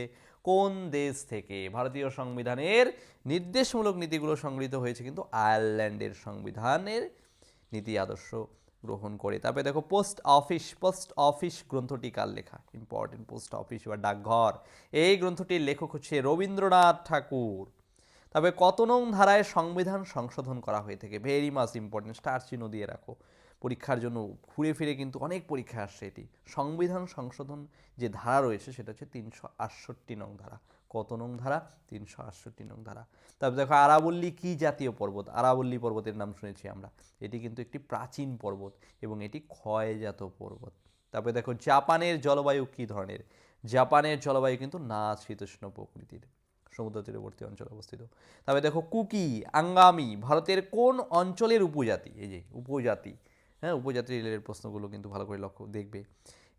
কোন দেশ থেকে? ভারতীয় সংবিধানের নির্দেশমূলক নীতিগুলো সংগৃহীত হয়েছে কিন্তু আয়ারল্যান্ডের সংবিধানের নীতি আদর্শ গ্রহণ করে। তারপরে দেখো পোস্ট অফিস, পোস্ট অফিস গ্রন্থটি কার লেখা? ইম্পর্টেন্ট, পোস্ট অফিস বা ডাকঘর, এই গ্রন্থটির লেখক হচ্ছে রবীন্দ্রনাথ ঠাকুর। তবে কত নং ধারায় সংবিধান সংশোধন করা হয়ে থাকে? ভেরি মাচ ইম্পর্টেন্ট, স্টার চিহ্ন দিয়ে রাখো, পরীক্ষার জন্য ঘুরে ফিরে কিন্তু অনেক পরীক্ষা আসছে এটি। সংবিধান সংশোধন যে ধারা রয়েছে সেটা হচ্ছে 368 নং ধারা। কত নং ধারা? 368 নং ধারা। তারপর দেখো আরাবল্লী কি জাতীয় পর্বত? আরাবল্লী পর্বতের নাম শুনেছি আমরা, এটি কিন্তু একটি প্রাচীন পর্বত এবং এটি ক্ষয়জাত পর্বত। তারপরে দেখো জাপানের জলবায়ু কি ধরনের? জাপানের জলবায়ু কিন্তু নাতিশীতোষ্ণ প্রকৃতির, সমুদ্র তীরবর্তী অঞ্চলে অবস্থিত। তবে দেখো কুকি আঙ্গামি ভারতের কোন অঞ্চলের উপজাতি? এই যে উপজাতি, হ্যাঁ উপজাতি রিলেটেড প্রশ্নগুলো কিন্তু ভালো করে লক্ষ্য দেখবে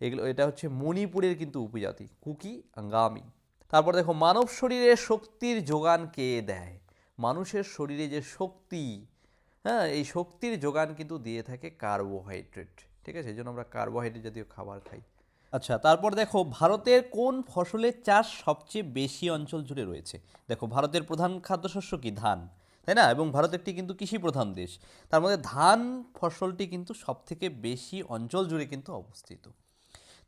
এগুলো। এটা হচ্ছে মণিপুরের কিন্তু উপজাতি কুকি আঙ্গামি। তারপর দেখো মানব শরীরে শক্তির যোগান কে দেয়? মানুষের শরীরে যে শক্তি, হ্যাঁ এই শক্তির যোগান কিন্তু দিয়ে থাকে কার্বোহাইড্রেট, ঠিক আছে, এই জন্য আমরা কার্বোহাইড্রেট জাতীয় খাবার খাই। আচ্ছা, তারপর দেখো ভারতের কোন ফসলের চাষ সবচেয়ে বেশি অঞ্চল জুড়ে রয়েছে? দেখো ভারতের প্রধান খাদ্যশস্য কি? ধান, তাই না? এবং ভারত একটি কিন্তু কৃষি প্রধান দেশ, তার মধ্যে ধান ফসলটি কিন্তু সবথেকে বেশি অঞ্চল জুড়ে কিন্তু অবস্থিত।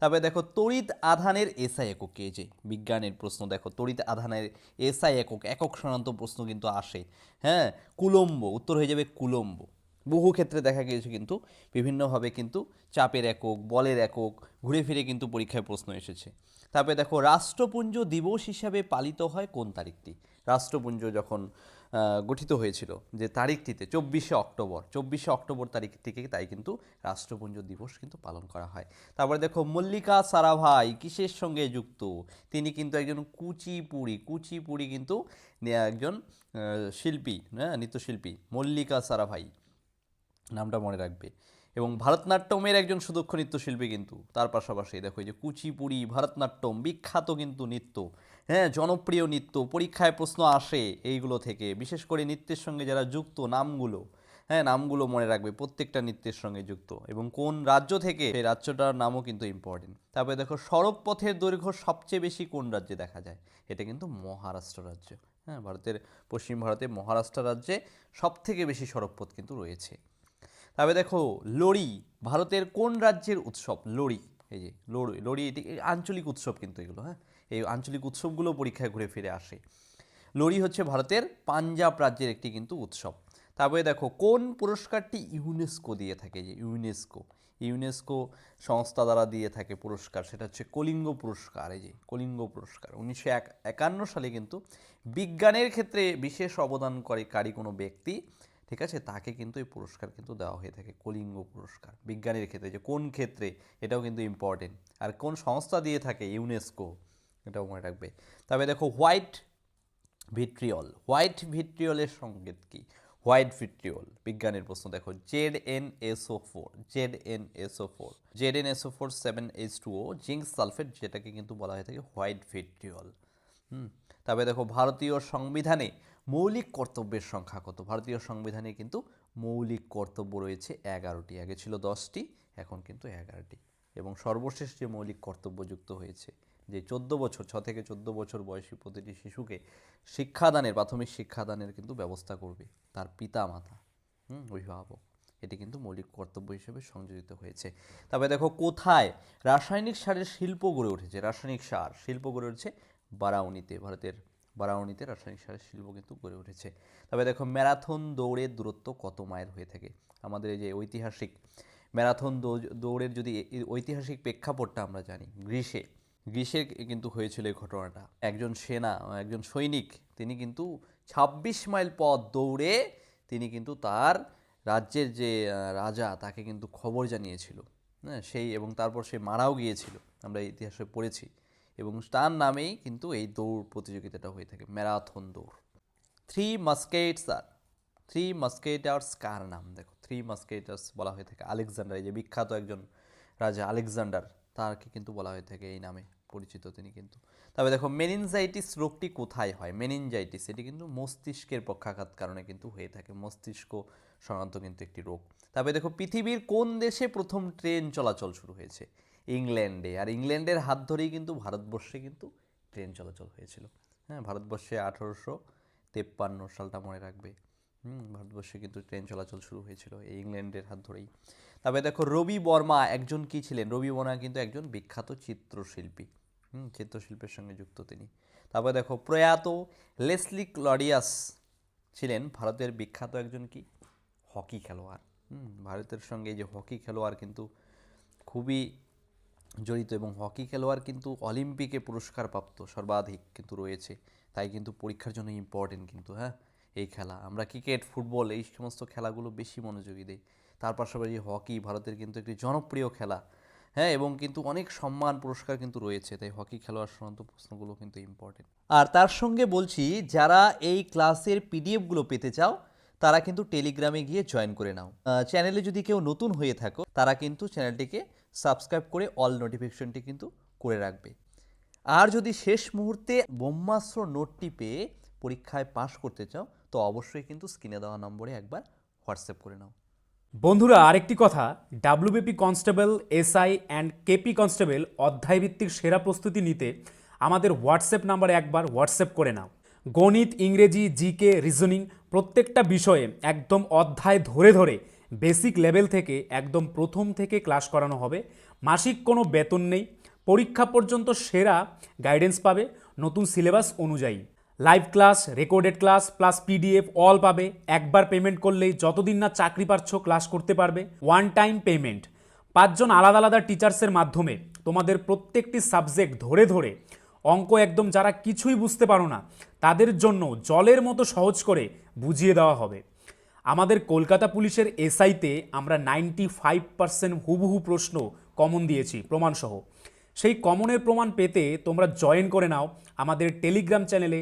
তারপরে দেখো তড়িৎ আধানের এসআই একক কে? যে বিজ্ঞানের প্রশ্ন, দেখো তড়িৎ আধানের এসআই একক, একক সনান্ত প্রশ্ন কিন্তু আসে, হ্যাঁ কুলম্ব, উত্তর হয়ে যাবে কুলম্ব। বহু ক্ষেত্রে দেখা গিয়েছে কিন্তু বিভিন্নভাবে কিন্তু চাপের একক, বলের একক ঘুরে ফিরে কিন্তু পরীক্ষায় প্রশ্ন এসেছে। তারপরে দেখো রাষ্ট্রপুঞ্জ দিবস হিসাবে পালিত হয় কোন তারিখটি? রাষ্ট্রপুঞ্জ যখন গঠিত হয়েছিল যে তারিখটিতে 24শে অক্টোবর তারিখটিকে, তাই কিন্তু রাষ্ট্রপুঞ্জ দিবস কিন্তু পালন করা হয়। তারপরে দেখো মল্লিকা সারাভাই কিসের সঙ্গে যুক্ত? তিনি কিন্তু একজন কুচিপুড়ি কিন্তু একজন শিল্পী, হ্যাঁ নৃত্যশিল্পী মল্লিকা সারাভাই, নামটা মনে রাখবে। এবং ভারতনাট্যমের একজন সুদক্ষ নৃত্যশিল্পী কিন্তু, তার পাশাপাশি দেখো এই যে কুচিপুড়ি, ভারতনাট্যম বিখ্যাত কিন্তু নৃত্য, হ্যাঁ জনপ্রিয় নৃত্য, পরীক্ষায় প্রশ্ন আসে এইগুলো থেকে, বিশেষ করে নৃত্যের সঙ্গে যারা যুক্ত নামগুলো, হ্যাঁ নামগুলো মনে রাখবে, প্রত্যেকটা নৃত্যের সঙ্গে যুক্ত এবং কোন রাজ্য থেকে, সেই রাজ্যটার নামও কিন্তু ইম্পর্টেন্ট। তারপরে দেখো সড়ক পথের দৈর্ঘ্য সবচেয়ে বেশি কোন রাজ্যে দেখা যায়? এটা কিন্তু মহারাষ্ট্র রাজ্য, হ্যাঁ, ভারতের পশ্চিম ভারতে মহারাষ্ট্র রাজ্যে সবথেকে বেশি সড়কপথ কিন্তু রয়েছে। তবে দেখো লোরি ভারতের কোন রাজ্যের উৎসব? লোরি, এই যে লোরি, লোরি এটি আঞ্চলিক উৎসব কিন্তু এগুলো, হ্যাঁ, এই আঞ্চলিক উৎসবগুলো পরীক্ষায় ঘুরে ফিরে আসে। লোরি হচ্ছে ভারতের পাঞ্জাব রাজ্যের একটি কিন্তু উৎসব। তারপরে দেখো কোন পুরস্কারটি ইউনেস্কো দিয়ে থাকে? যে ইউনেস্কো সংস্থা দ্বারা দিয়ে থাকে পুরস্কার, সেটা হচ্ছে কলিঙ্গ পুরস্কার। এই যে কলিঙ্গ পুরস্কার 1951 সালে কিন্তু বিজ্ঞানের ক্ষেত্রে বিশেষ অবদানকারী কোনো ব্যক্তি, ঠিক আছে, তাকে কিন্তু এই পুরস্কার কিন্তু দেওয়া হয়ে থাকে, কলিঙ্গ পুরস্কার বিজ্ঞানের ক্ষেত্রে। যে কোন ক্ষেত্রে এটাও কিন্তু ইম্পর্টেন্ট, আর কোন সংস্থা দিয়ে থাকে? ইউনেস্কো, এটাও মনে রাখবে। তবে দেখো হোয়াইট ভিট্রিয়লের সংকেত কি? হোয়াইট ভিট্রিয়ল বিজ্ঞানের প্রশ্ন দেখো, ZnSO4 7H2O জিঙ্ক সালফেট, যেটাকে কিন্তু বলা হয়ে থাকে হোয়াইট ভিট্রিয়ল। তবে দেখো ভারতীয় সংবিধানে মৌলিক কর্তব্যের সংখ্যা কত? ভারতীয় সংবিধানে কিন্তু মৌলিক কর্তব্য রয়েছে 11টি, আগে ছিল 10টি, এখন কিন্তু 11টি। এবং সর্বশেষ যে মৌলিক কর্তব্য যুক্ত হয়েছে, যে 6 থেকে 14 বছর বয়সী প্রতিটি শিশুকে প্রাথমিক শিক্ষাদানের কিন্তু ব্যবস্থা করবে তার পিতা মাতা, অভিভাবক। এটি কিন্তু মৌলিক কর্তব্য হিসেবে সংযোজিত হয়েছে। তবে দেখো কোথায় রাসায়নিক সারের শিল্প গড়ে উঠেছে? রাসায়নিক সার শিল্প গড়ে উঠেছে বারাউনিতে, ভারতের বারাউনিতে রাসায়নিক সারের শিল্প কিন্তু গড়ে উঠেছে। তবে দেখো ম্যারাথন দৌড়ের দূরত্ব কত মাইল হয়ে থাকে? আমাদের এই যে ঐতিহাসিক ম্যারাথন দৌড়ের যদি ঐতিহাসিক প্রেক্ষাপটটা আমরা জানি, গ্রীষে কিন্তু হয়েছিল এই ঘটনাটা। একজন সৈনিক, তিনি কিন্তু 26 মাইল পথ দৌড়ে তিনি কিন্তু তার রাজ্যের যে রাজা, তাকে কিন্তু খবর জানিয়েছিল, হ্যাঁ, এবং তারপর সে মারাও গিয়েছিল, আমরা ইতিহাসে পড়েছি। এবং তার নামেই কিন্তু এই দৌড় প্রতিযোগিতাটা হয়ে থাকে, ম্যারাথন দৌড়। থ্রি মাস্কেটার্স কার নাম? দেখো থ্রি মাস্কেটার্স বলা হয়ে থাকে আলেকজান্ডার, এই যে বিখ্যাত একজন রাজা আলেকজান্ডার, তাকে কিন্তু বলা হয়ে থাকে এই নামে পরিচিত তিনি কিন্তু। তবে দেখো মেনিনজাইটিস রোগটি কোথায় হয়? মেনিনজাইটিস এটি কিন্তু মস্তিষ্কের পক্ষাঘাত কারণে কিন্তু হয়ে থাকে, মস্তিষ্ক সংক্রান্ত কিন্তু একটি রোগ। তবে দেখো পৃথিবীর কোন দেশে প্রথম ট্রেন চলাচল শুরু হয়েছে? ইংল্যান্ডে। আর ইংল্যান্ডের হাত ধরেই কিন্তু ভারতবর্ষে কিন্তু ট্রেন চলাচল হয়েছিল। হ্যাঁ, ভারতবর্ষে 1853 সালটা মনে রাখবে। ভারতবর্ষে কিন্তু ট্রেন চলাচল শুরু হয়েছিল এই ইংল্যান্ডের হাত ধরেই। তবে দেখো রবি বর্মা একজন কি ছিলেন? রবি বর্মা কিন্তু একজন বিখ্যাত চিত্রশিল্পী, চিত্রশিল্পের সঙ্গে যুক্ত তিনি। তারপরে দেখো প্রয়াত লেসলি ক্লডিয়াস ছিলেন ভারতের বিখ্যাত একজন কি হকি খেলোয়াড়। ভারতের সঙ্গে এই যে হকি খেলোয়াড় কিন্তু খুবই জড়িত, এবং হকি খেলোয়াড় কিন্তু অলিম্পিকে পুরস্কার প্রাপ্ত সর্বাধিক কিন্তু রয়েছে, তাই কিন্তু পরীক্ষার জন্য ইম্পর্টেন্ট কিন্তু। হ্যাঁ, এই খেলা আমরা ক্রিকেট, ফুটবল এই সমস্ত খেলাগুলো বেশি মনোযোগী দিই, তার পাশাপাশি হকি ভারতের কিন্তু একটি জনপ্রিয় খেলা, হ্যাঁ, এবং কিন্তু অনেক সম্মান পুরস্কার কিন্তু রয়েছে, তাই হকি খেলোয়াড় সংক্রান্ত প্রশ্নগুলো কিন্তু ইম্পর্টেন্ট। আর তার সঙ্গে বলছি, যারা এই ক্লাসের পিডিএফগুলো পেতে চাও তারা কিন্তু টেলিগ্রামে গিয়ে জয়েন করে নাও। চ্যানেলে যদি কেউ নতুন হয়ে থাকো তারা কিন্তু চ্যানেলটিকে সাবস্ক্রাইব করে অল নোটিফিকেশনটি কিন্তু করে রাখবে। আর যদি শেষ মুহূর্তে ব্রহ্মাস্ত্র নোটটি পেয়ে পরীক্ষায় পাশ করতে চাও তো অবশ্যই কিন্তু স্ক্রিনে দেওয়া নম্বরে একবার হোয়াটসঅ্যাপ করে নাও। বন্ধুরা, আরেকটি কথা, WBP constable, SI and KP constable অধ্যায়ভিত্তিক সেরা প্রস্তুতি নিতে আমাদের হোয়াটসঅ্যাপ নাম্বারে একবার হোয়াটসঅ্যাপ করে নাও। গণিত, ইংরেজি, জিকে, রিজনিং প্রত্যেকটা বিষয়ে একদম অধ্যায় ধরে ধরে বেসিক লেভেল থেকে একদম প্রথম থেকে ক্লাস করানো হবে। মাসিক কোনো বেতন নেই, পরীক্ষা পর্যন্ত সেরা গাইডেন্স পাবে নতুন সিলেবাস অনুযায়ী। Live class, recorded class plus PDF all পাবে। একবার পেমেন্ট করলেই যতদিন না চাকরি পাচ্ছ ক্লাস করতে পারবে। One time payment. 5 জন আলাদা আলাদা টিচার্সের মাধ্যমে তোমাদের প্রত্যেকটি সাবজেক্ট ধরে ধরে অঙ্ক একদম যারা কিছুই বুঝতে পারো না তাদের জন্য জলের মতো সহজ করে বুঝিয়ে দেওয়া হবে। আমাদের কলকাতা পুলিশের এসআইতে আমরা 95% হুবহু প্রশ্ন কমন দিয়েছি প্রমাণসহ। সেই কমনের প্রমাণ পেতে তোমরা জয়েন করে নাও আমাদের টেলিগ্রাম চ্যানেলে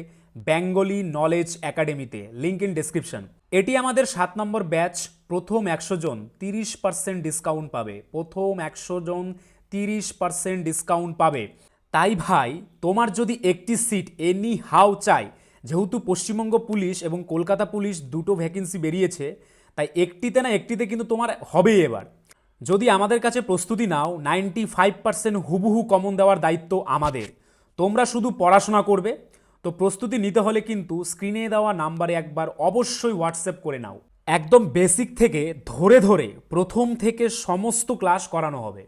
বেঙ্গলি নলেজ একাডেমিতে, লিঙ্ক ইন ডেসক্রিপশন। এটি আমাদের 7 নম্বর ব্যাচ। প্রথম 100 জন 30% ডিসকাউন্ট পাবে। প্রথম 100 জন 30% ডিসকাউন্ট পাবে। তাই ভাই, তোমার যদি একটি সিট এনি হাউ চাই, যেহেতু পশ্চিমবঙ্গ পুলিশ এবং কলকাতা পুলিশ দুটো ভ্যাকেন্সি বেরিয়েছে, তাই একটিতে না একটিতে কিন্তু তোমার হবেই এবার। যদি আমাদের কাছে প্রস্তুতি নাও, 95% হুবহু কমন দেওয়ার দায়িত্ব আমাদের। তোমরা শুধু পড়াশোনা করবে, তো প্রস্তুতি নিতে হলে কিন্তু স্ক্রিনে দেওয়া নাম্বারে একবার অবশ্যই হোয়াটসঅ্যাপ করে নাও। একদম বেসিক থেকে ধরে ধরে প্রথম থেকে সমস্ত ক্লাস করানো হবে।